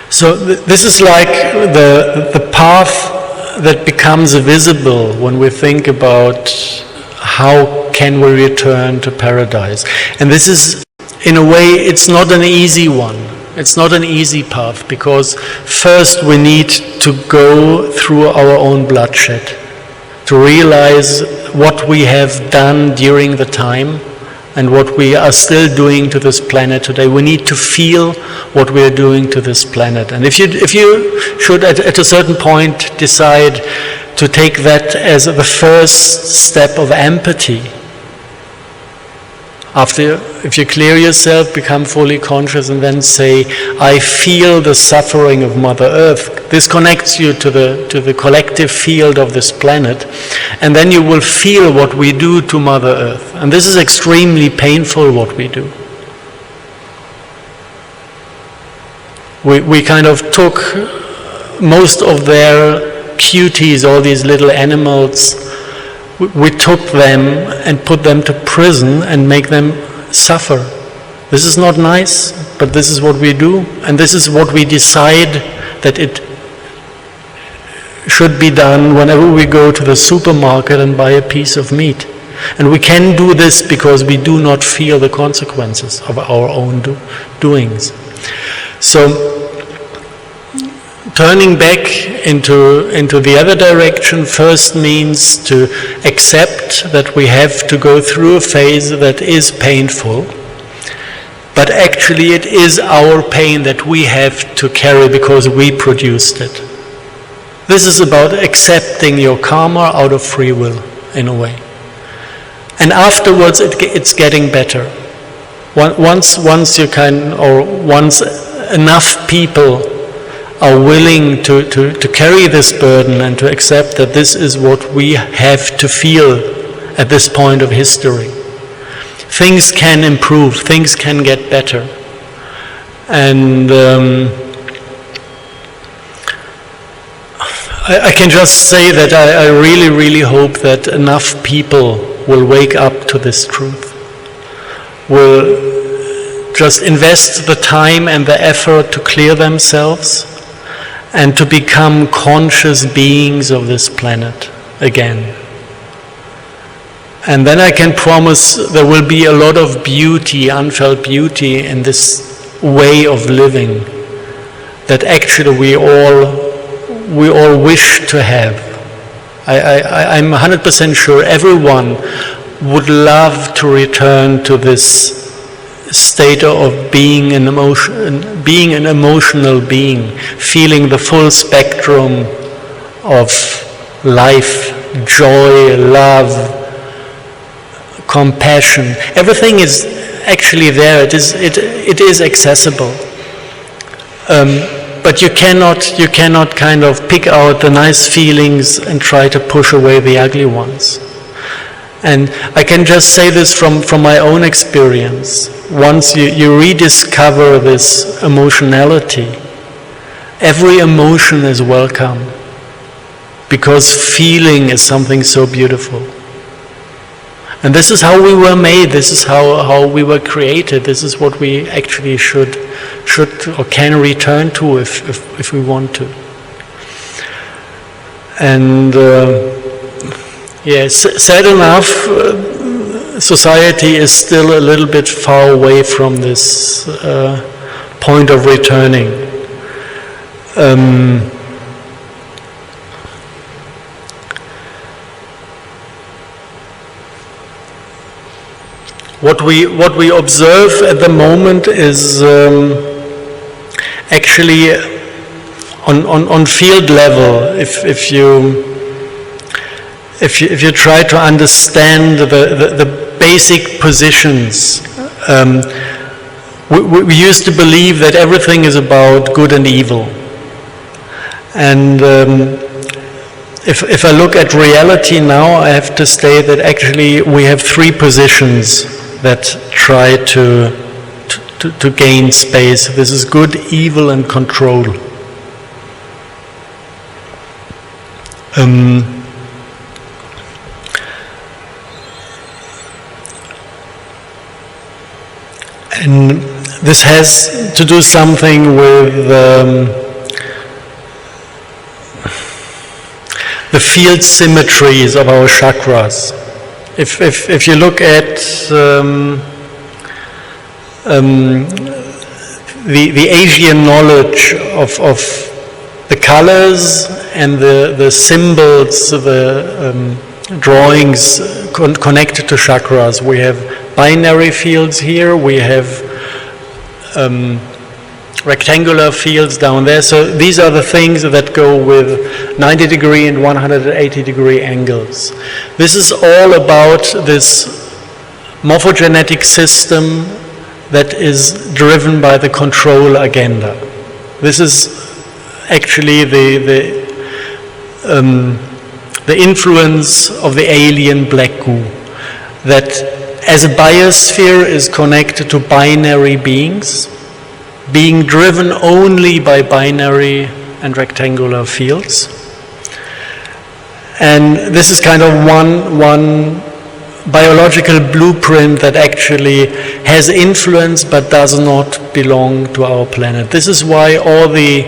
So this is like the path that becomes visible when we think about how can we return to paradise. And this is, in a way, it's not an easy one. It's not an easy path, because first we need to go through our own bloodshed, to realize what we have done during the time and what we are still doing to this planet today. We need to feel what we are doing to this planet. And if you should at a certain point decide to take that as the first step of empathy, if you clear yourself, become fully conscious, and then say, I feel the suffering of Mother Earth. This connects you to the collective field of this planet, and then you will feel what we do to Mother Earth. And this is extremely painful, what we do. We kind of took most of their cuties, all these little animals, we took them and put them to prison and make them suffer. This is not nice, but this is what we do, and this is what we decide that it should be done whenever we go to the supermarket and buy a piece of meat. And we can do this because we do not feel the consequences of our own doings. So turning back into the other direction first means to accept that we have to go through a phase that is painful, but actually it is our pain that we have to carry because we produced it. This is about accepting your karma out of free will, in a way. And afterwards it's getting better. Once enough people are willing to carry this burden and to accept that this is what we have to feel at this point of history, things can improve, things can get better. And I can just say that I really, really hope that enough people will wake up to this truth, will just invest the time and the effort to clear themselves and to become conscious beings of this planet again. And then I can promise there will be a lot of beauty, unfelt beauty in this way of living that actually we all wish to have. I'm 100% sure everyone would love to return to this state of being an emotional being, feeling the full spectrum of life, joy, love, compassion. Everything is actually there. It is accessible. But you cannot kind of pick out the nice feelings and try to push away the ugly ones. And I can just say this from my own experience. Once you rediscover this emotionality, every emotion is welcome, because feeling is something so beautiful. And this is how we were made, this is how we were created, this is what we actually should or can return to if we want to. And yes, sad enough, society is still a little bit far away from this point of returning. What we observe at the moment is actually on field level. If you try to understand the basic positions, we used to believe that everything is about good and evil. And if I look at reality now, I have to say that actually we have three positions that try to gain space. This is good, evil, and control. And this has to do something with the field symmetries of our chakras. If you look at the Asian knowledge of the colors and the symbols, the drawings connected to chakras, we have binary fields here, we have rectangular fields down there. So these are the things that go with 90 degree and 180 degree angles. This is all about this morphogenetic system that is driven by the control agenda. This is actually the influence of the alien black goo, that as a biosphere is connected to binary beings, being driven only by binary and rectangular fields. And this is kind of one biological blueprint that actually has influence but does not belong to our planet. This is why all the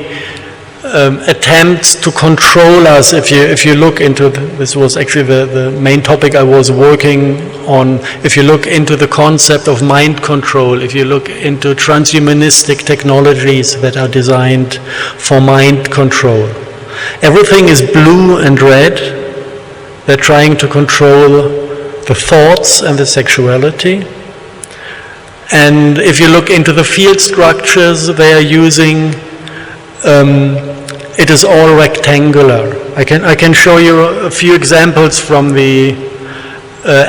attempts to control us. If you look into this was actually the main topic I was working on. If you look into the concept of mind control, if you look into transhumanistic technologies that are designed for mind control, everything is blue and red. They're trying to control the thoughts and the sexuality. And if you look into the field structures they are using, it is all rectangular. I can show you a few examples from the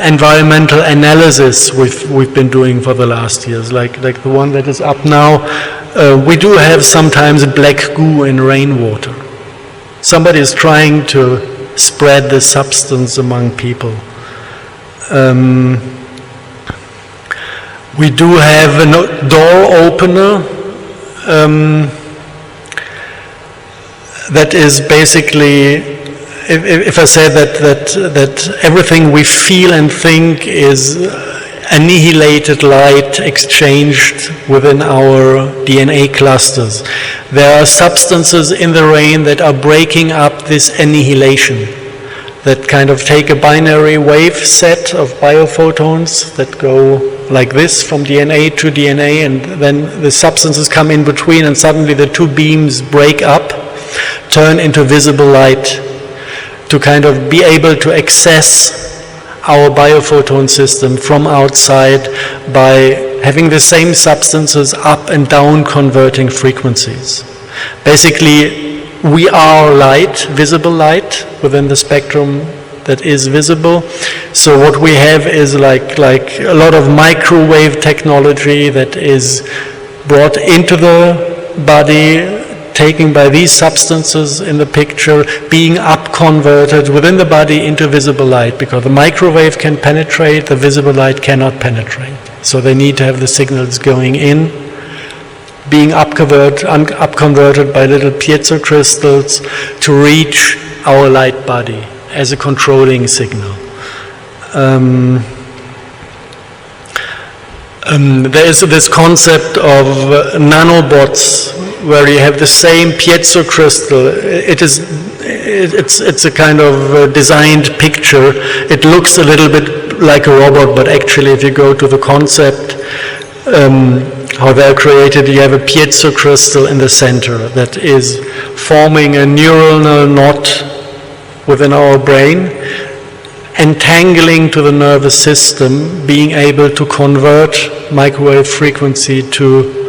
environmental analysis we've been doing for the last years, like the one that is up now. We do have sometimes black goo in rainwater. Somebody is trying to spread this substance among people. We do have a door opener that is basically, if I say that everything we feel and think is annihilated light exchanged within our DNA clusters. There are substances in the rain that are breaking up this annihilation, that kind of take a binary wave set of biophotons that go like this from DNA to DNA, and then the substances come in between, and suddenly the two beams break up, turn into visible light, to kind of be able to access our biophoton system from outside by having the same substances up and down converting frequencies. Basically, we are light, visible light, within the spectrum that is visible. So what we have is like a lot of microwave technology that is brought into the body, taken by these substances in the picture, being up converted within the body into visible light, because the microwave can penetrate, the visible light cannot penetrate. So they need to have the signals going in, being up converted by little piezo crystals to reach our light body as a controlling signal. There is this concept of nanobots, where you have the same piezo crystal. It's a kind of designed picture. It looks a little bit like a robot, but actually if you go to the concept, how they're created, you have a piezo crystal in the center that is forming a neuronal knot within our brain, entangling to the nervous system, being able to convert microwave frequency to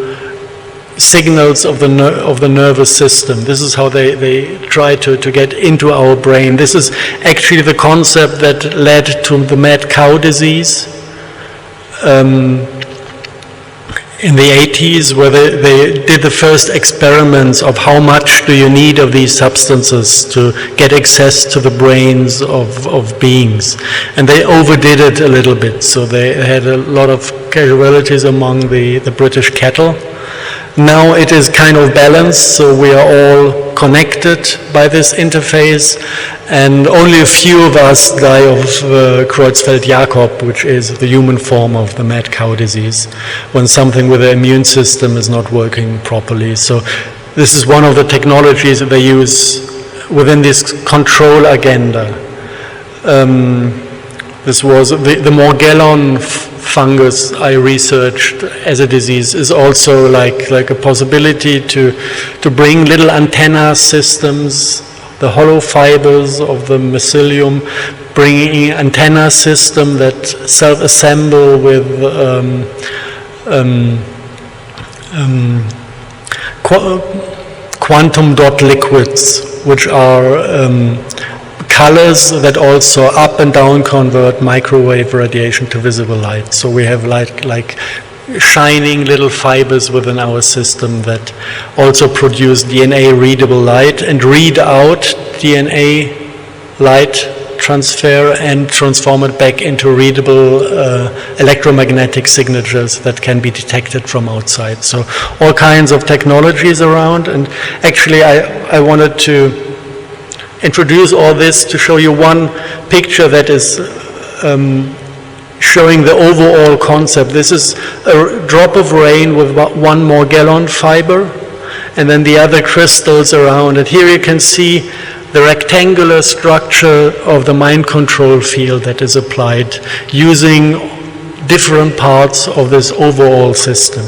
signals of the nervous system. This is how they try to get into our brain. This is actually the concept that led to the mad cow disease in the 80s, where they did the first experiments of how much do you need of these substances to get access to the brains of beings. And they overdid it a little bit, so they had a lot of casualties among the British cattle. Now it is kind of balanced, so we are all connected by this interface, and only a few of us die of Creutzfeldt-Jakob, which is the human form of the mad cow disease, when something with the immune system is not working properly. So this is one of the technologies that they use within this control agenda. This was the Morgellon fungus I researched as a disease is also like a possibility to bring little antenna systems, the hollow fibers of the mycelium, bringing an antenna system that self-assemble with quantum dot liquids, which are colors that also up and down convert microwave radiation to visible light. So we have like shining little fibers within our system that also produce DNA readable light and read out DNA light transfer and transform it back into readable electromagnetic signatures that can be detected from outside. So all kinds of technologies around, and actually I wanted to introduce all this to show you one picture that is showing the overall concept. This is a drop of rain with one Morgellon fiber, and then the other crystals around it. Here you can see the rectangular structure of the mind control field that is applied using different parts of this overall system.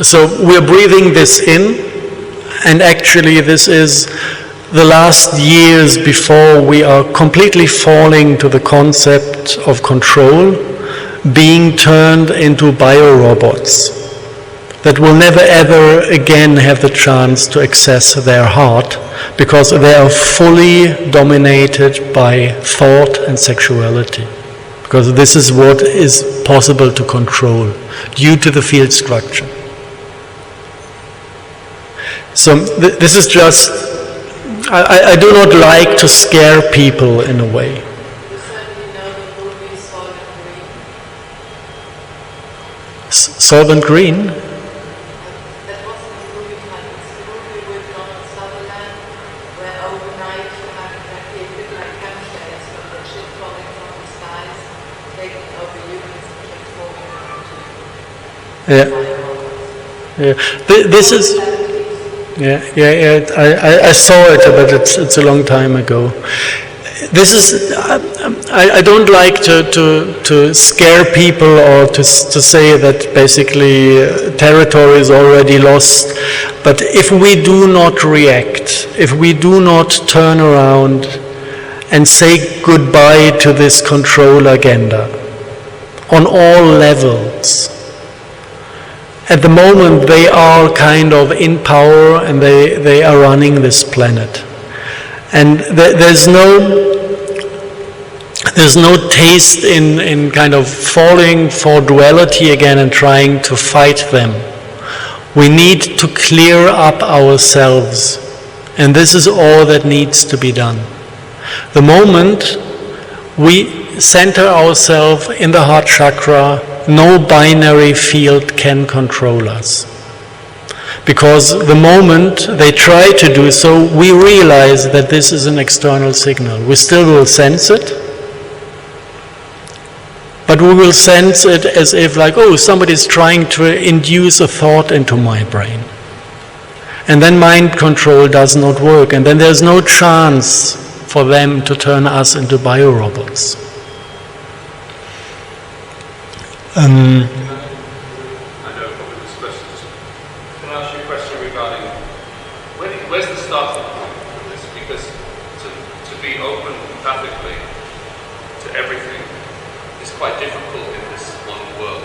So we're breathing this in, and actually this is the last years before we are completely falling to the concept of control, being turned into biorobots that will never ever again have the chance to access their heart, because they are fully dominated by thought and sexuality. Because this is what is possible to control due to the field structure. So this is just, I do not like to scare people in a way. You certainly know the movie Solvent Solvent Green. Green? That wasn't a movie title. It's a movie with Donald Sutherland, where overnight you have exactly a bit like chemtrails, but the shit falling from the skies, taking over humans and transforming them into This is... I saw it, but it's a long time ago. This is, I don't like to scare people or to say that basically territory is already lost, but if we do not react, if we do not turn around and say goodbye to this control agenda on all levels, at the moment they are kind of in power and they are running this planet. And there's no taste in kind of falling for duality again and trying to fight them. We need to clear up ourselves, and this is all that needs to be done. The moment we center ourselves in the heart chakra, no binary field can control us. Because the moment they try to do so, we realize that this is an external signal. We still will sense it, but we will sense it as if like, oh, somebody's trying to induce a thought into my brain. And then mind control does not work, and then there's no chance for them to turn us into biorobots. I know probably this question. Can I ask you a question regarding where's the starting point of this? Because to be open empathically to everything is quite difficult in this one world.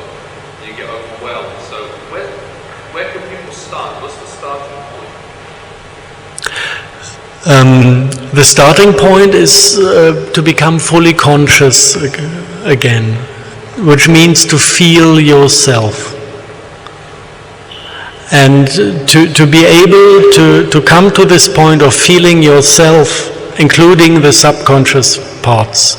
You get overwhelmed. So where can people start? What's the starting point? The starting point is to become fully conscious again, which means to feel yourself. And to be able to come to this point of feeling yourself, including the subconscious parts.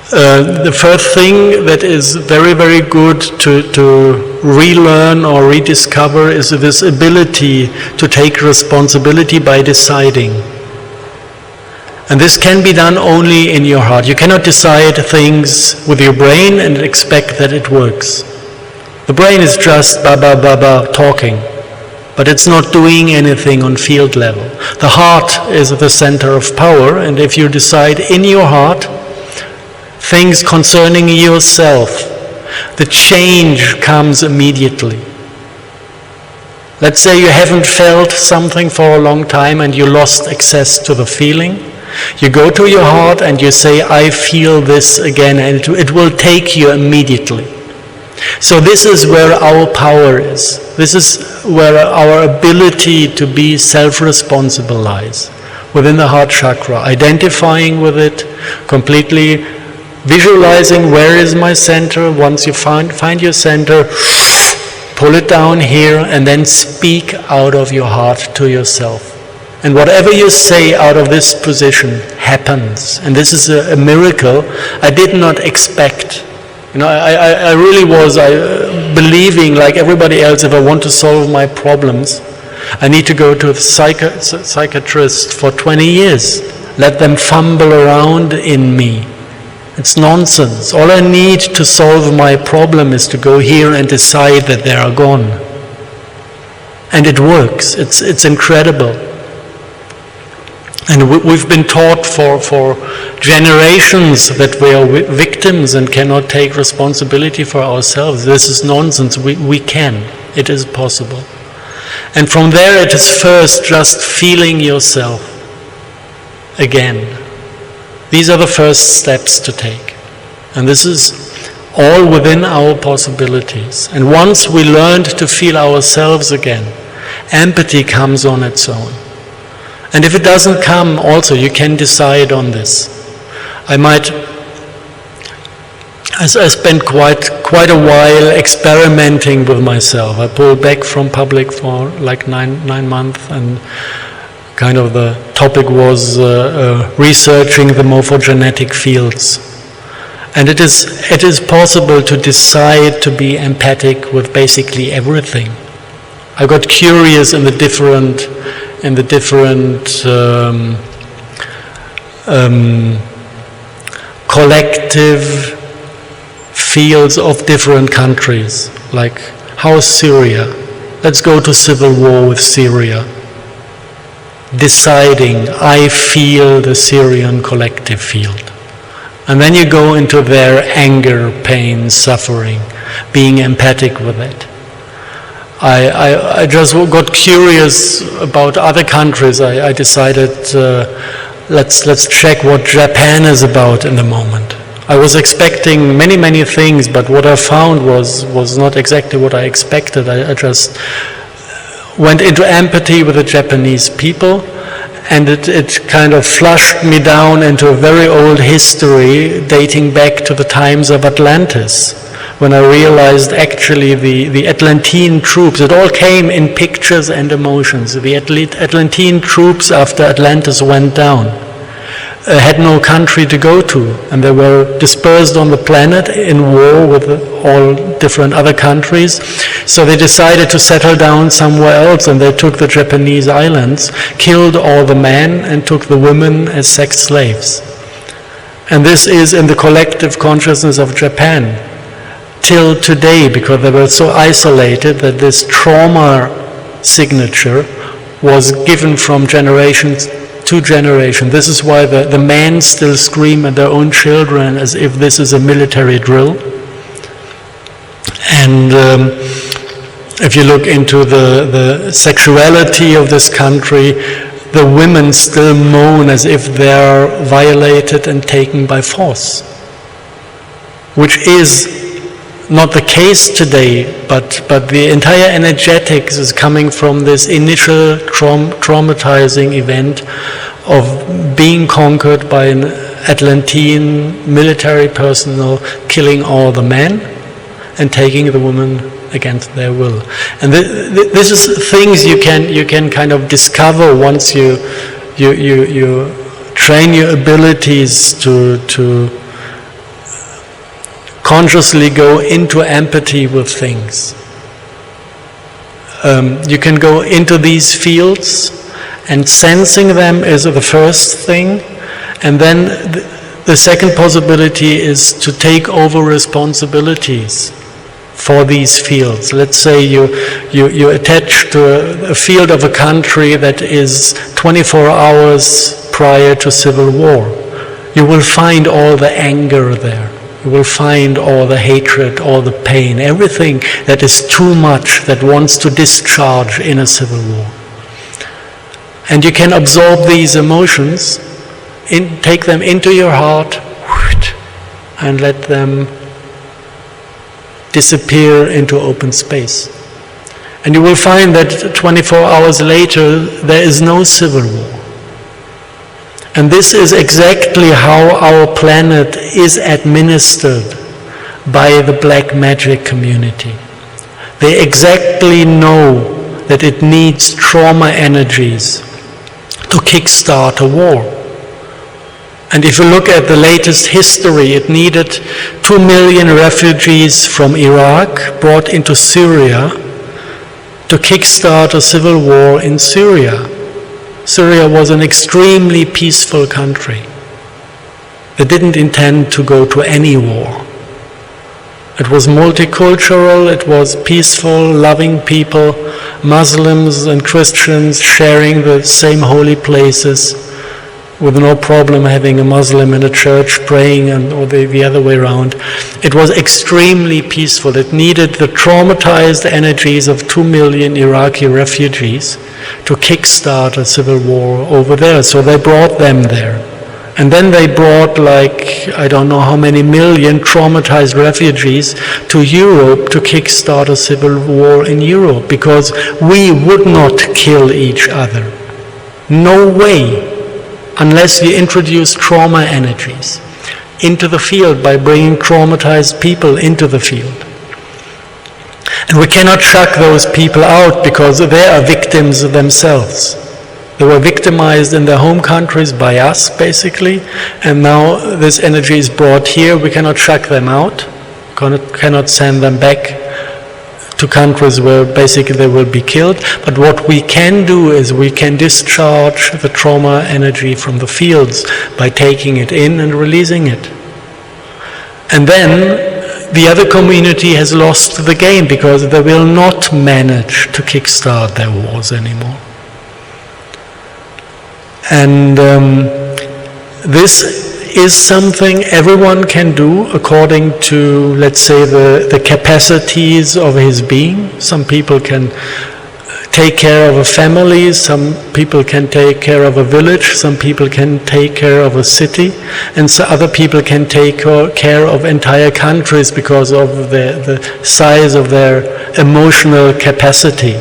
The first thing that is very, very good to relearn or rediscover is this ability to take responsibility by deciding. And this can be done only in your heart. You cannot decide things with your brain and expect that it works. The brain is just talking, but it's not doing anything on field level. The heart is the center of power, and if you decide in your heart things concerning yourself, the change comes immediately. Let's say you haven't felt something for a long time and you lost access to the feeling. You go to your heart and you say, I feel this again, and it will take you immediately. So this is where our power is. This is where our ability to be self-responsible lies, within the heart chakra, identifying with it, completely visualizing where is my center. Once you find your center, pull it down here and then speak out of your heart to yourself. And whatever you say out of this position happens. And this is a miracle I did not expect. You know, I really was believing, like everybody else, if I want to solve my problems, I need to go to a psychiatrist for 20 years. Let them fumble around in me. It's nonsense. All I need to solve my problem is to go here and decide that they are gone. And it works. It's incredible. And we've been taught for generations that we are victims and cannot take responsibility for ourselves. This is nonsense. We can. It is possible. And from there it is first just feeling yourself again. These are the first steps to take. And this is all within our possibilities. And once we learned to feel ourselves again, empathy comes on its own. And if it doesn't come, also you can decide on this. I spent quite a while experimenting with myself. I pulled back from public for like nine months, and kind of the topic was researching the morphogenetic fields. And it is possible to decide to be empathic with basically everything. I got curious in the different collective fields of different countries, like how is Syria? Let's go to civil war with Syria. Deciding, I feel the Syrian collective field. And then you go into their anger, pain, suffering, being empathic with it. I just got curious about other countries. I decided let's check what Japan is about in the moment. I was expecting many things, but what I found was not exactly what I expected. I just went into empathy with the Japanese people, and it kind of flushed me down into a very old history dating back to the times of Atlantis, when I realized actually the Atlantean troops, it all came in pictures and emotions. The Atlantean troops, after Atlantis went down, had no country to go to, and they were dispersed on the planet in war with all different other countries. So they decided to settle down somewhere else, and they took the Japanese islands, killed all the men, and took the women as sex slaves. And this is in the collective consciousness of Japan till today, because they were so isolated that this trauma signature was given from generation to generation. This is why the men still scream at their own children as if this is a military drill. And if you look into the sexuality of this country, the women still moan as if they are violated and taken by force, which is not the case today, but the entire energetics is coming from this initial traumatizing event of being conquered by an Atlantean military personnel, killing all the men and taking the women against their will. And this is things you can kind of discover once you train your abilities to consciously go into empathy with things. You can go into these fields, and sensing them is the first thing, and then the second possibility is to take over responsibilities for these fields. Let's say you attach to a field of a country that is 24 hours prior to civil war. You will find all the anger there. You will find all the hatred, all the pain, everything that is too much, that wants to discharge in a civil war. And you can absorb these emotions, take them into your heart, and let them disappear into open space. And you will find that 24 hours later, there is no civil war. And this is exactly how our planet is administered by the black magic community. They exactly know that it needs trauma energies to kickstart a war. And if you look at the latest history, it needed 2 million refugees from Iraq brought into Syria to kickstart a civil war in Syria. Syria was an extremely peaceful country. They didn't intend to go to any war. It was multicultural, it was peaceful, loving people, Muslims and Christians sharing the same holy places, with no problem having a Muslim in a church praying or the other way around. It was extremely peaceful. It needed the traumatized energies of 2 million Iraqi refugees to kickstart a civil war over there. So they brought them there. And then they brought I don't know how many million traumatized refugees to Europe to kickstart a civil war in Europe, because we would not kill each other. No way. Unless you introduce trauma energies into the field by bringing traumatized people into the field. And we cannot shut those people out because they are victims themselves. They were victimized in their home countries by us, basically, and now this energy is brought here. We cannot shut them out, cannot send them back to countries where basically they will be killed. But what we can do is we can discharge the trauma energy from the fields by taking it in and releasing it. And then the other community has lost the game because they will not manage to kickstart their wars anymore. And this is something everyone can do according to, let's say, the capacities of his being. Some people can take care of a family, some people can take care of a village, some people can take care of a city, and so other people can take care of entire countries because of the size of their emotional capacity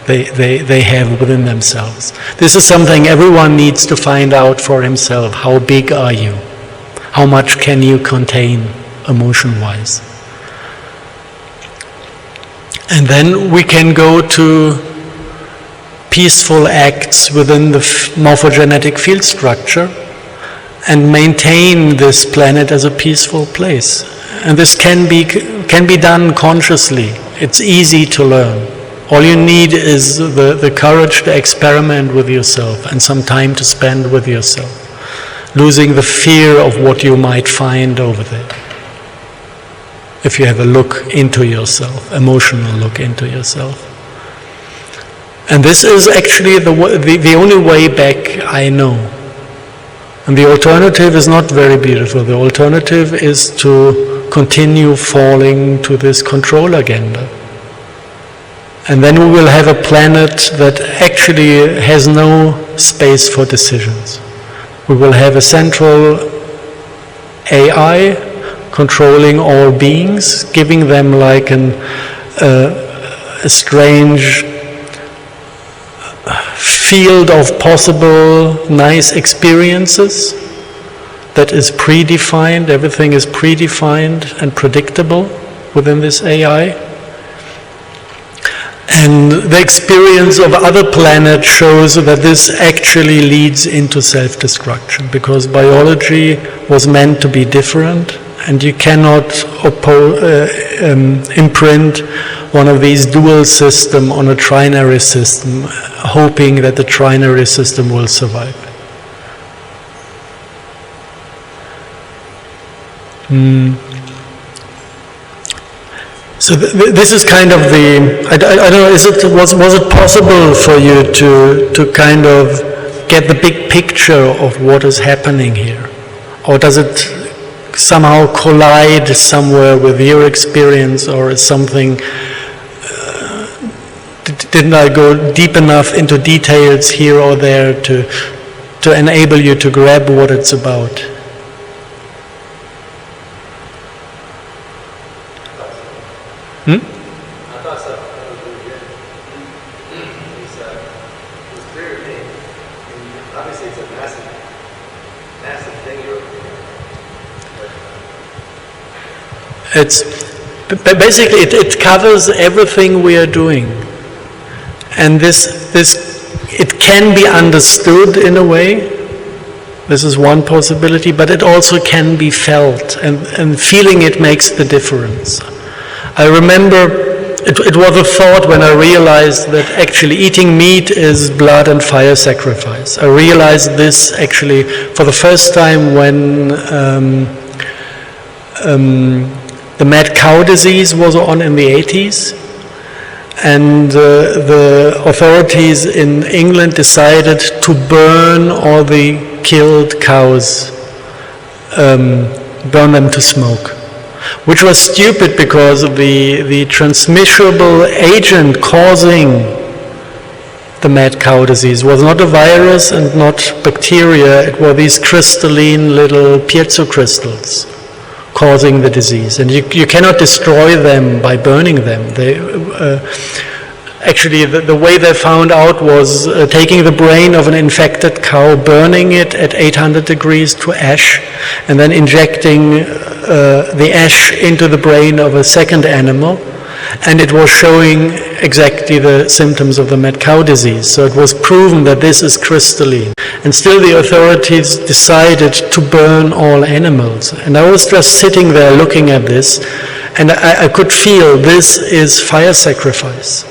they have within themselves. This is something everyone needs to find out for himself. How big are you? How much can you contain emotion-wise? And then we can go to peaceful acts within the morphogenetic field structure and maintain this planet as a peaceful place. And this can be done consciously. It's easy to learn. All you need is the courage to experiment with yourself and some time to spend with yourself, losing the fear of what you might find over there. If you have a look into yourself, emotional look into yourself. And this is actually the only way back I know. And the alternative is not very beautiful. The alternative is to continue falling to this control agenda. And then we will have a planet that actually has no space for decisions. We will have a central AI controlling all beings, giving them like a strange field of possible nice experiences that is predefined. Everything is predefined and predictable within this AI. And the experience of other planets shows that this actually leads into self-destruction, because biology was meant to be different, and you cannot imprint one of these dual systems on a trinary system, hoping that the trinary system will survive. So this is kind of I don't know, was it possible for you to kind of get the big picture of what is happening here? Or does it somehow collide somewhere with your experience, or is something, didn't I go deep enough into details here or there to enable you to grab what it's about? I thought so. That was really good. It was clear to me. And obviously, it's a massive thing you're looking at. It's basically it covers everything we are doing, and this it can be understood in a way. This is one possibility, but it also can be felt, and feeling it makes the difference. I remember it was a thought when I realized that actually eating meat is blood and fire sacrifice. I realized this actually for the first time when the mad cow disease was on in the 80s. And the authorities in England decided to burn all the killed cows, burn them to smoke. Which was stupid because the transmissible agent causing the mad cow disease was not a virus and not bacteria, it were these crystalline little piezo crystals causing the disease. And you cannot destroy them by burning them. Actually, the way they found out was taking the brain of an infected cow, burning it at 800 degrees to ash, and then injecting the ash into the brain of a second animal, and it was showing exactly the symptoms of the mad cow disease. So it was proven that this is crystalline. And still the authorities decided to burn all animals. And I was just sitting there looking at this, and I could feel this is fire sacrifice.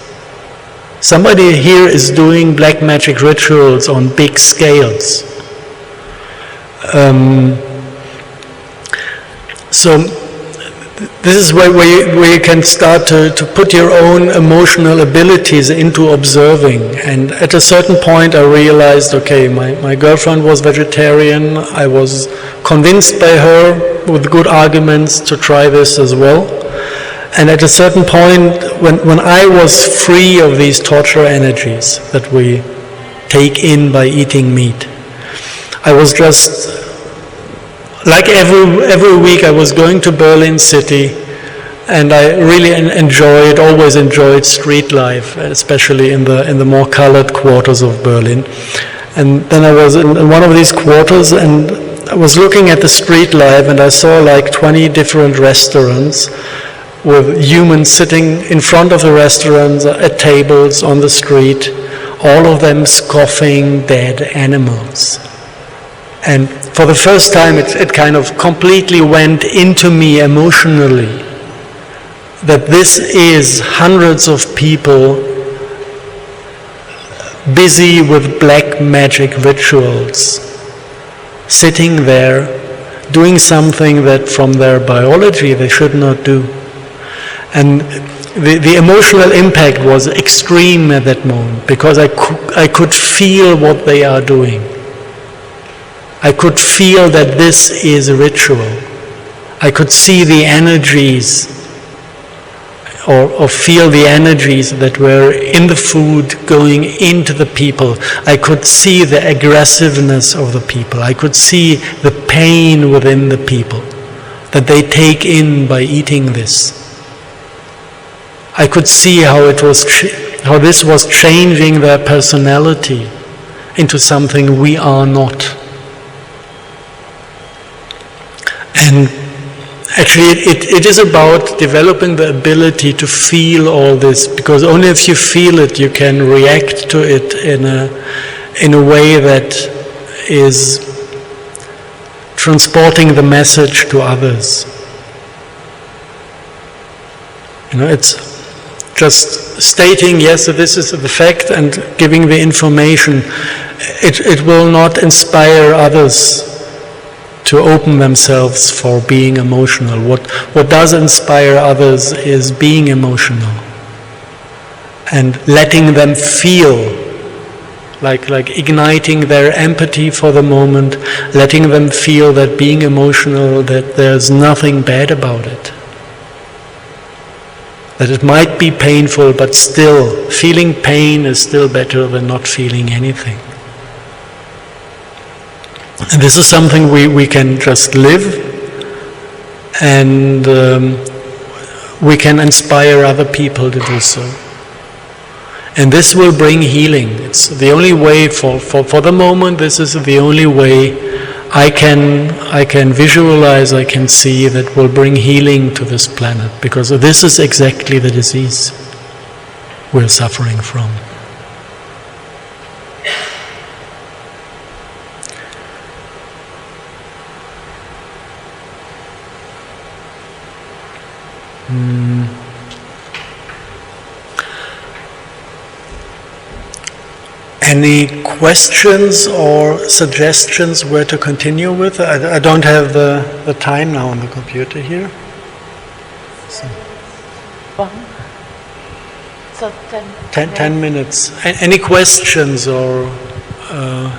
Somebody here is doing black magic rituals on big scales. So this is where you can start to put your own emotional abilities into observing. And at a certain point I realized, okay, my girlfriend was vegetarian. I was convinced by her with good arguments to try this as well. And at a certain point, when I was free of these torture energies that we take in by eating meat, I was just, like every week I was going to Berlin City, and I really always enjoyed street life, especially in the more colored quarters of Berlin. And then I was in one of these quarters, and I was looking at the street life, and I saw like 20 different restaurants with humans sitting in front of the restaurants at tables on the street, all of them scoffing dead animals. And for the first time it kind of completely went into me emotionally that this is hundreds of people busy with black magic rituals, sitting there doing something that from their biology they should not do. And the emotional impact was extreme at that moment, because I could feel what they are doing. I could feel that this is a ritual. I could see the energies, or feel the energies that were in the food going into the people. I could see the aggressiveness of the people. I could see the pain within the people that they take in by eating this. I could see how this was changing their personality into something we are not. And actually it is about developing the ability to feel all this, because only if you feel it you can react to it in a way that is transporting the message to others. You know, it's just stating, yes, this is the fact, and giving the information. It will not inspire others to open themselves for being emotional. What does inspire others is being emotional and letting them feel, like igniting their empathy for the moment, letting them feel that being emotional, that there's nothing bad about it. That it might be painful, but still, feeling pain is still better than not feeling anything. And this is something we can just live, and we can inspire other people to do so. And this will bring healing. It's the only way, for the moment, this is the only way I can visualize, I can see that will bring healing to this planet, because this is exactly the disease we're suffering from. Any questions or suggestions where to continue with? I don't have the time now on the computer here. So. So 10 minutes. Any questions or... Do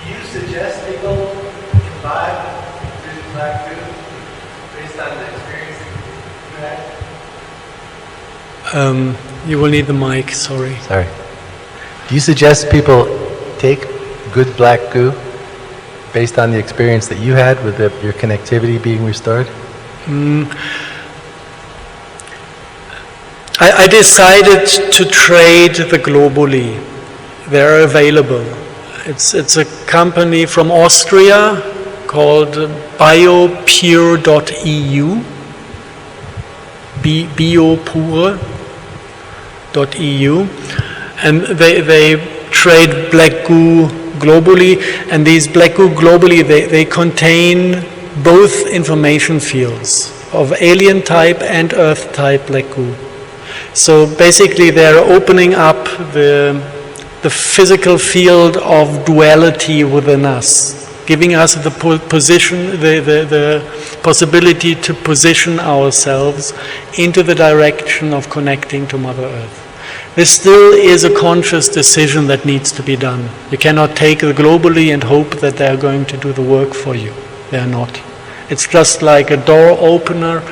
you suggest people imbibe good black goo based on the experience you had? you will need the mic, sorry. Sorry. Do you suggest people take good black goo based on the experience that you had with your connectivity being restored? I decided to trade the Globally. They're available. It's a company from Austria called biopure.eu, biopure.eu, and they trade black goo globally, and these black goo globally, they contain both information fields of alien type and Earth type black goo. So basically they're opening up the physical field of duality within us, giving us the position, the possibility to position ourselves into the direction of connecting to Mother Earth. This still is a conscious decision that needs to be done. You cannot take the Globally and hope that they're going to do the work for you. They're not. It's just like a door opener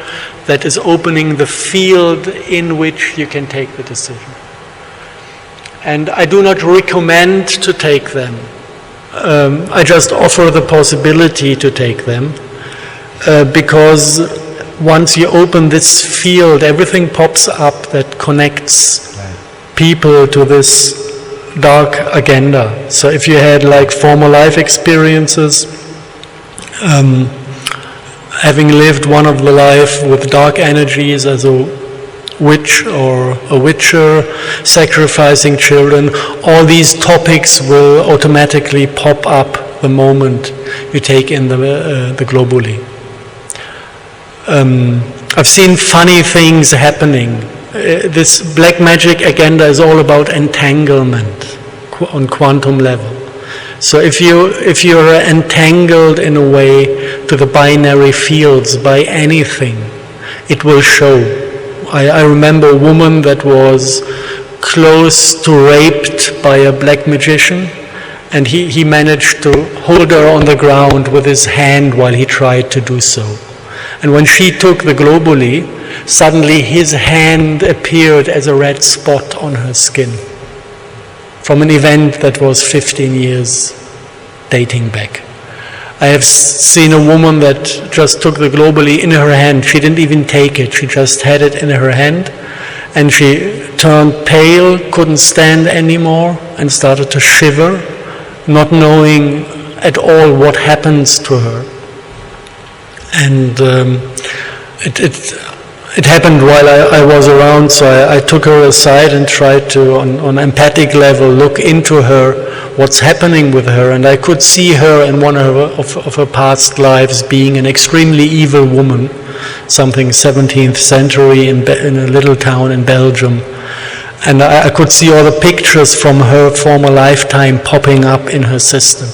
that is opening the field in which you can take the decision. And I do not recommend to take them. I just offer the possibility to take them because once you open this field, everything pops up that connects people to this dark agenda. So if you had like former life experiences, having lived one of the life with dark energies as a witch or a witcher, sacrificing children, all these topics will automatically pop up the moment you take in the Globally. I've seen funny things happening. This black magic agenda is all about entanglement on quantum level. So if you're entangled in a way to the binary fields by anything, it will show. I remember a woman that was close to raped by a black magician, and he managed to hold her on the ground with his hand while he tried to do so. And when she took the Globally, suddenly his hand appeared as a red spot on her skin from an event that was 15 years dating back. I have seen a woman that just took the Globally in her hand. She didn't even take it, she just had it in her hand, and she turned pale, couldn't stand anymore, and started to shiver, not knowing at all what happens to her. And it happened while I was around, so I took her aside and tried to, on empathic level, look into her, what's happening with her, and I could see her in one of her past lives being an extremely evil woman, something 17th century in a little town in Belgium. And I could see all the pictures from her former lifetime popping up in her system.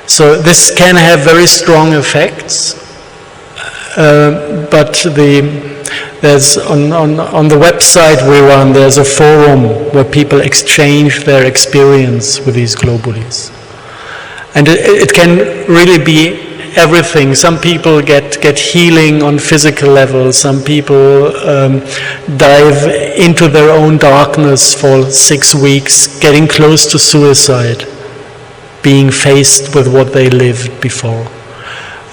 So this can have very strong effects, but there's on the website we run, there's a forum where people exchange their experience with these Globalies. And it can really be everything. Some people get healing on physical level, some people dive into their own darkness for 6 weeks, getting close to suicide, being faced with what they lived before,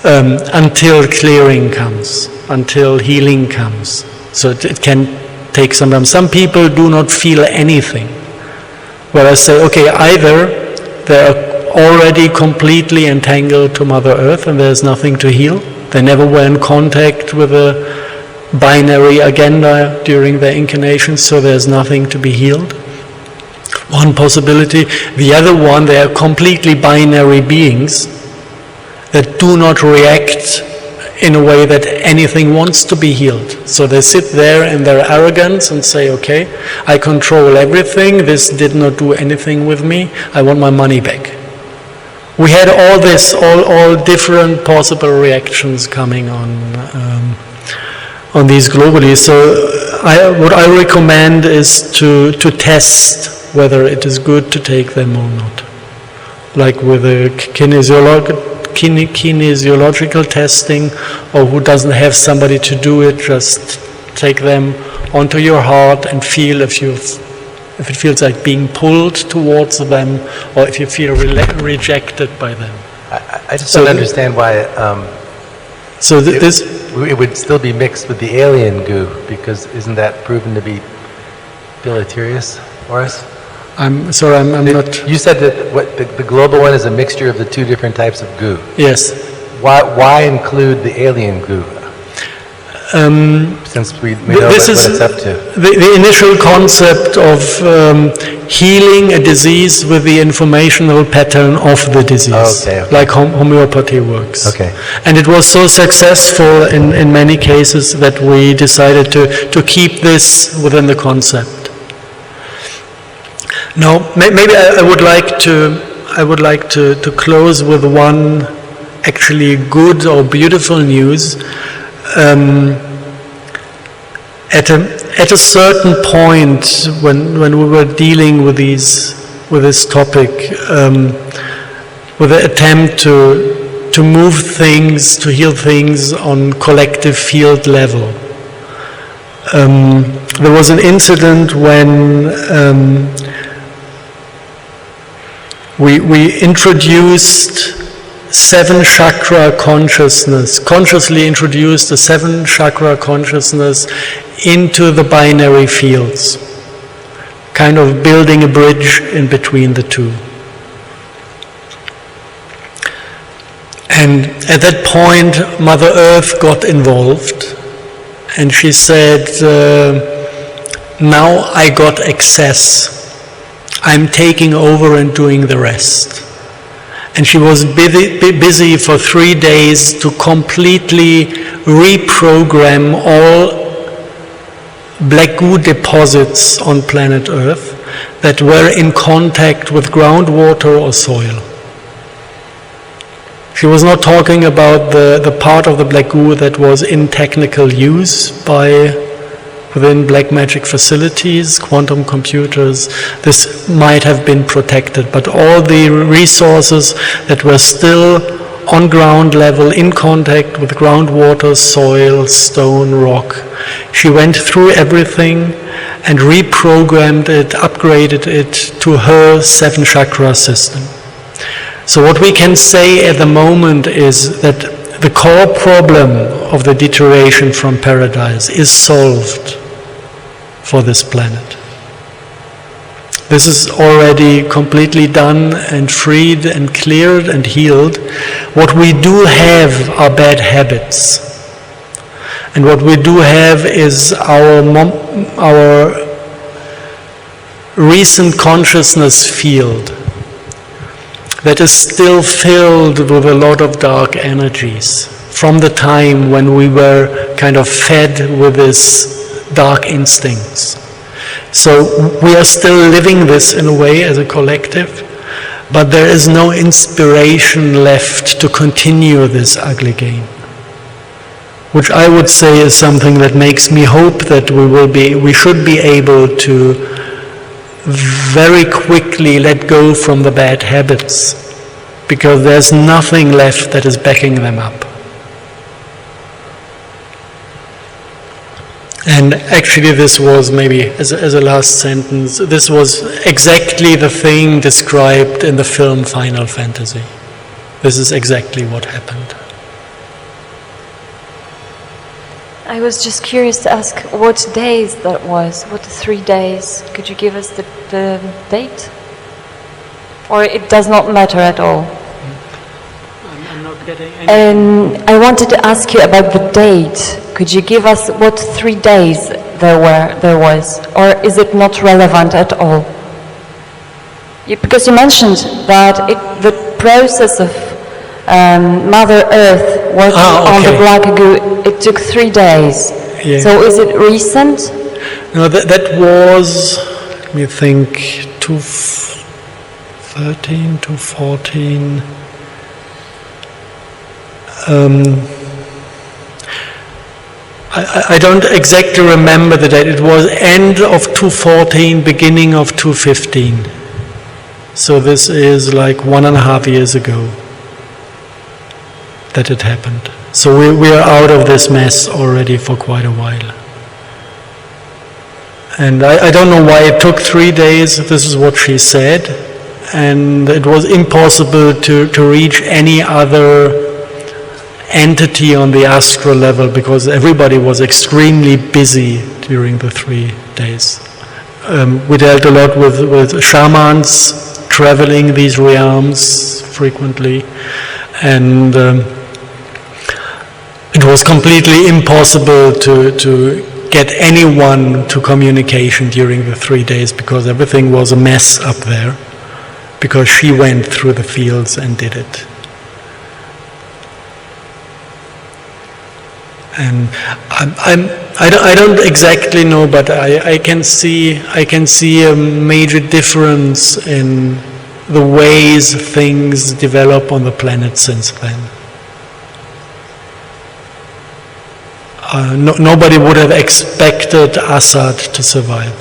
until clearing comes, until healing comes. So it can take some time. Some people do not feel anything. Where I say, okay, either they're already completely entangled to Mother Earth and there's nothing to heal. They never were in contact with a binary agenda during their incarnation, so there's nothing to be healed. One possibility. The other one, they are completely binary beings that do not react in a way that anything wants to be healed. So they sit there in their arrogance and say, okay, I control everything, this did not do anything with me, I want my money back. We had all this, all different possible reactions coming on on these globally. So what I recommend is to test whether it is good to take them or not. Like with a kinesiological testing, or who doesn't have somebody to do it, just take them onto your heart and feel if it feels like being pulled towards them, or if you feel rejected by them. I just don't understand why it would still be mixed with the alien goo, because isn't that proven to be deleterious for us? I'm sorry, I'm not... You said that the global one is a mixture of the two different types of goo. Yes. Why include the alien goo? Since we know what it's up to. The initial concept of healing a disease with the informational pattern of the disease, okay. Like homeopathy works. Okay. And it was so successful in many cases that we decided to keep this within the concept. Now, maybe I would like to close with one actually good or beautiful news. At a certain point, when we were dealing with this topic, with the attempt to move things, to heal things on collective field level, there was an incident when we introduced 7 chakra consciousness, consciously introduced the 7 chakra consciousness into the binary fields, kind of building a bridge in between the two. And at that point, Mother Earth got involved, and she said, now I got access. I'm taking over and doing the rest. And she was busy for 3 days to completely reprogram all black goo deposits on planet Earth that were in contact with groundwater or soil. She was not talking about the part of the black goo that was in technical use within black magic facilities, quantum computers. This might have been protected, but all the resources that were still on ground level, in contact with groundwater, soil, stone, rock, she went through everything and reprogrammed it, upgraded it to her 7 chakra system. So what we can say at the moment is that the core problem of the deterioration from paradise is solved for this planet. This is already completely done and freed and cleared and healed. What we do have are bad habits. And what we do have is our recent consciousness field that is still filled with a lot of dark energies from the time when we were kind of fed with this dark instincts. So we are still living this in a way as a collective, but there is no inspiration left to continue this ugly game, which I would say is something that makes me hope that we should be able to very quickly let go from the bad habits, because there's nothing left that is backing them up. And actually this was maybe, as a last sentence, this was exactly the thing described in the film Final Fantasy. This is exactly what happened. I was just curious to ask what days that was, what 3 days. Could you give us the date? Or it does not matter at all? I'm not getting any... I wanted to ask you about the date. Could you give us what 3 days there was? Or is it not relevant at all? Because you mentioned that the process of Mother Earth working on the black goo, it took 3 days. Yeah. So is it recent? No, that was, let me think, 2013, 2014. I don't exactly remember the date. It was end of 2014, beginning of 2015. So this is like 1.5 years ago that it happened. So we are out of this mess already for quite a while. And I don't know why it took 3 days. This is what she said. And it was impossible to reach any other entity on the astral level because everybody was extremely busy during the 3 days. We dealt a lot with shamans traveling these realms frequently, and it was completely impossible to get anyone to communication during the 3 days because everything was a mess up there, because she went through the fields and did it. And I don't exactly know, but I can see a major difference in the ways things develop on the planet since then. Nobody would have expected Assad to survive,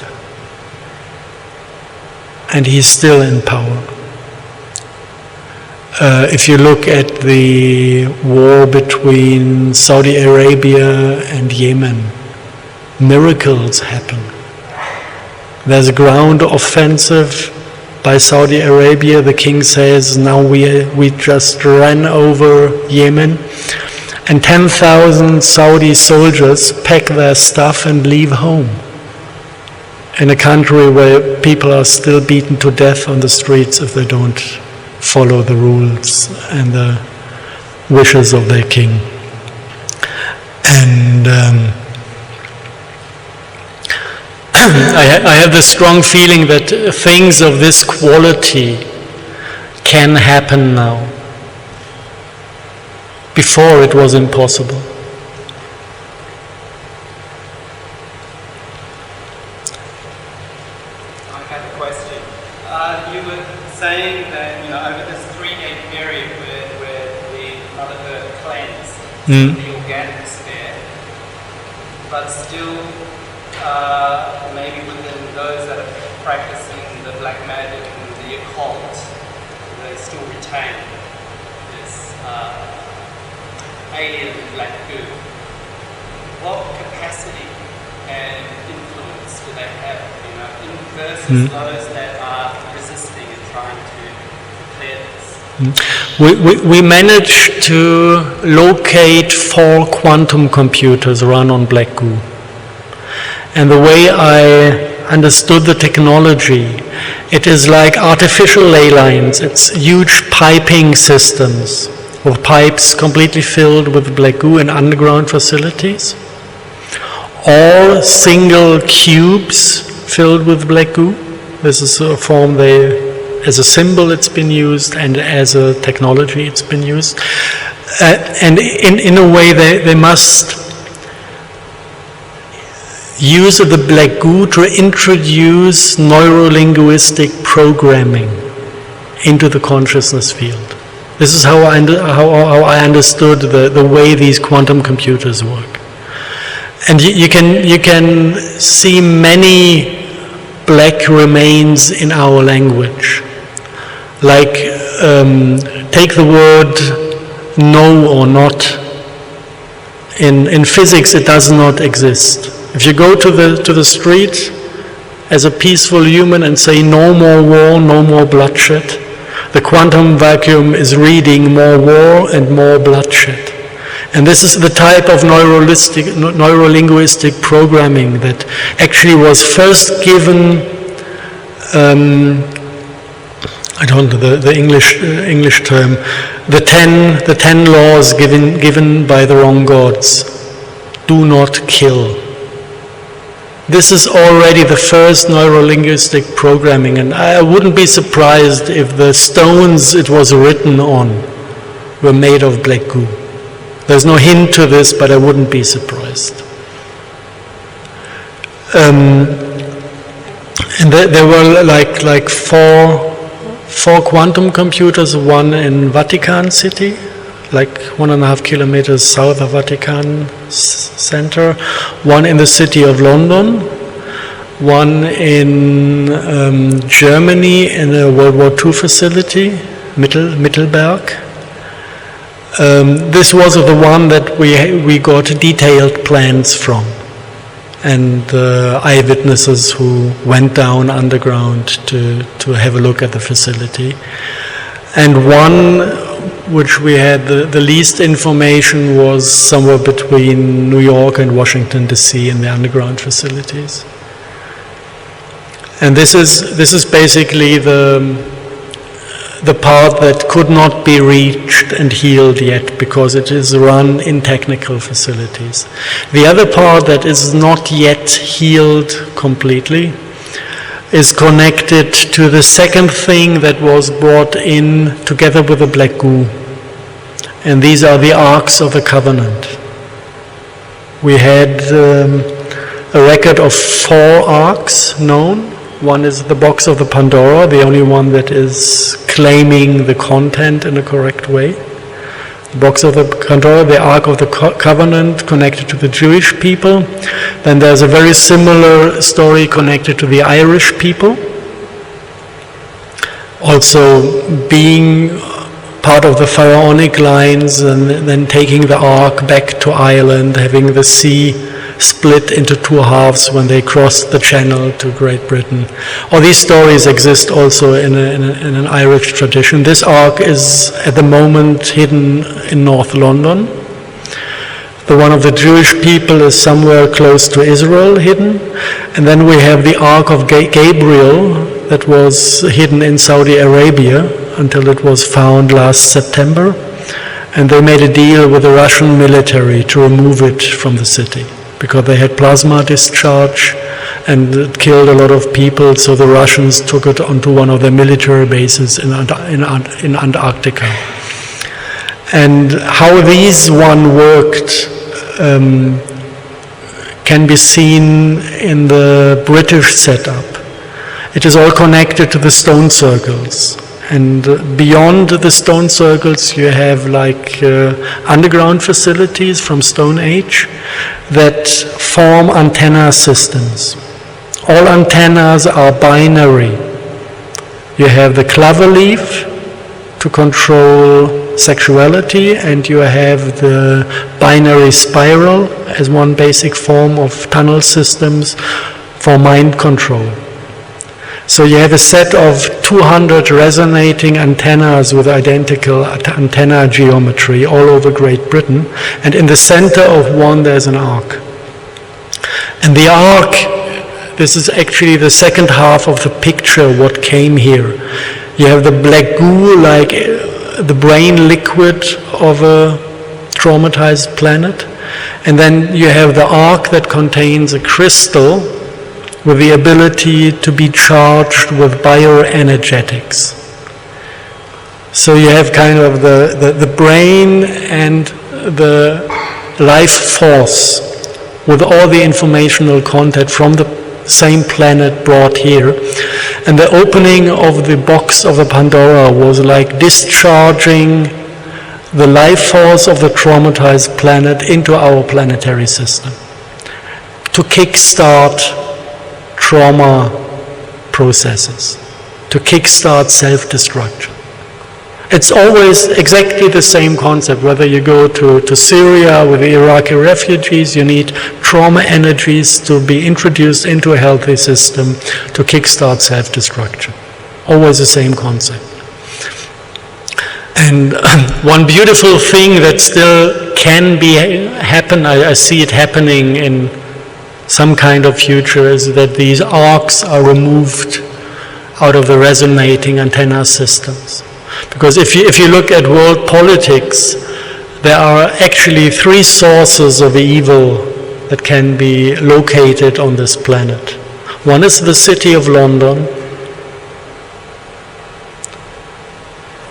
and he's still in power. If you look at the war between Saudi Arabia and Yemen, miracles happen. There's a ground offensive by Saudi Arabia. The king says, now we just ran over Yemen, and 10,000 Saudi soldiers pack their stuff and leave home in a country where people are still beaten to death on the streets if they don't follow the rules and the wishes of their king. And I have the strong feeling that things of this quality can happen now. Before it was impossible. I have a question. You were saying that over this 3-day period where the Mother Earth cleansed the organic sphere, but still maybe within those that are practicing the black magic and the occult, they still retain this alien black goo. What capacity and influence do they have, versus those that are resisting and trying to clear this? We managed to locate 4 quantum computers run on black goo. And the way I understood the technology, it is like artificial ley lines. It's huge piping systems with pipes completely filled with black goo in underground facilities. All single cubes filled with black goo. This is a form as a symbol it's been used, and as a technology it's been used. And in a way they must use the black goo to introduce neuro-linguistic programming into the consciousness field. This is how I understood the way these quantum computers work. And you can see many black remains in our language. Like, take the word no or not. In physics it does not exist. If you go to the street as a peaceful human and say no more war, no more bloodshed, the quantum vacuum is reading more war and more bloodshed. And this is the type of neuro-linguistic programming that actually was first given, I don't know the English term, the 10 laws given by the wrong gods. Do not kill. This is already the first neuro-linguistic programming, and I wouldn't be surprised if the stones it was written on were made of black goo. There's no hint to this, but I wouldn't be surprised. And there were like four quantum computers, one in Vatican City, like 1.5 kilometers south of Vatican Center, one in the city of London, one in Germany in a World War II facility, Mittelberg. This was the one that we got detailed plans from, and eyewitnesses who went down underground to have a look at the facility. And one which we had the least information was somewhere between New York and Washington DC in the underground facilities. And this is basically the part that could not be reached and healed yet, because it is run in technical facilities. The other part that is not yet healed completely is connected to the second thing that was brought in together with the black goo. And these are the Arks of the Covenant. We had a record of 4 arks known. One is the box of the Pandora, the only one that is claiming the content in a correct way. The box of the Pandora, the Ark of the Covenant, connected to the Jewish people. Then there's a very similar story connected to the Irish people. Also being part of the pharaonic lines, and then taking the Ark back to Ireland, having the sea split into 2 halves when they crossed the Channel to Great Britain. All these stories exist also in an Irish tradition. This Ark is at the moment hidden in North London. The one of the Jewish people is somewhere close to Israel hidden. And then we have the Ark of Gabriel that was hidden in Saudi Arabia until it was found last September. And they made a deal with the Russian military to remove it from the city, because they had plasma discharge and it killed a lot of people, so the Russians took it onto one of their military bases in Antarctica. And how these one worked can be seen in the British setup. It is all connected to the stone circles. And beyond the stone circles, you have like underground facilities from Stone Age that form antenna systems. All antennas are binary. You have the clover leaf to control sexuality, and you have the binary spiral as one basic form of tunnel systems for mind control. So you have a set of 200 resonating antennas with identical antenna geometry all over Great Britain, and in the center of one there's an arc. And the arc, this is actually the second half of the picture, what came here. You have the black goo, like the brain liquid of a traumatized planet, and then you have the arc that contains a crystal with the ability to be charged with bioenergetics. So you have kind of the brain and the life force with all the informational content from the same planet brought here. And the opening of the box of the Pandora was like discharging the life force of the traumatized planet into our planetary system to kickstart trauma processes, to kickstart self-destruction. It's always exactly the same concept. Whether you go to Syria with the Iraqi refugees, you need trauma energies to be introduced into a healthy system to kickstart self-destruction. Always the same concept. And one beautiful thing that still can happen, I see it happening in some kind of future, is that these arcs are removed out of the resonating antenna systems. Because if you look at world politics, there are actually 3 sources of evil that can be located on this planet. One is the city of London,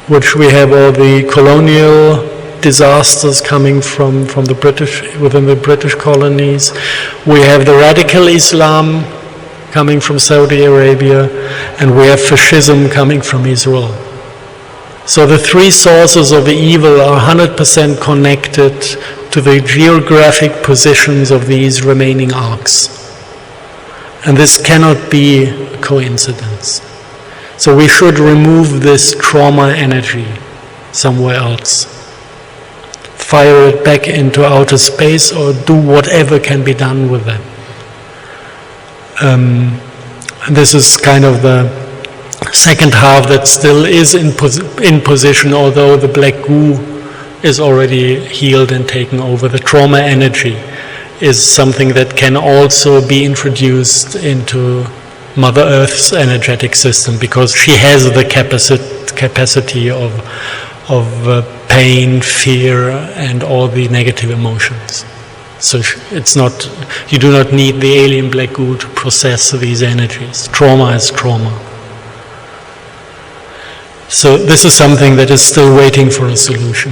which we have all the colonial disasters coming from the British, within the British colonies. We have the radical Islam coming from Saudi Arabia, and we have fascism coming from Israel. So the three sources of the evil are 100% connected to the geographic positions of these remaining arcs. And this cannot be a coincidence. So we should remove this trauma energy somewhere else. Fire it back into outer space or do whatever can be done with them. And this is kind of the second half that still is in position, although the black goo is already healed and taken over. The trauma energy is something that can also be introduced into Mother Earth's energetic system, because she has the capacity of pain, fear, and all the negative emotions. So it's not, you do not need the alien black goo to process these energies. Trauma is trauma. So this is something that is still waiting for a solution.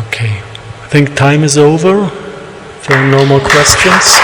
Okay, I think time is over. If there are no more questions.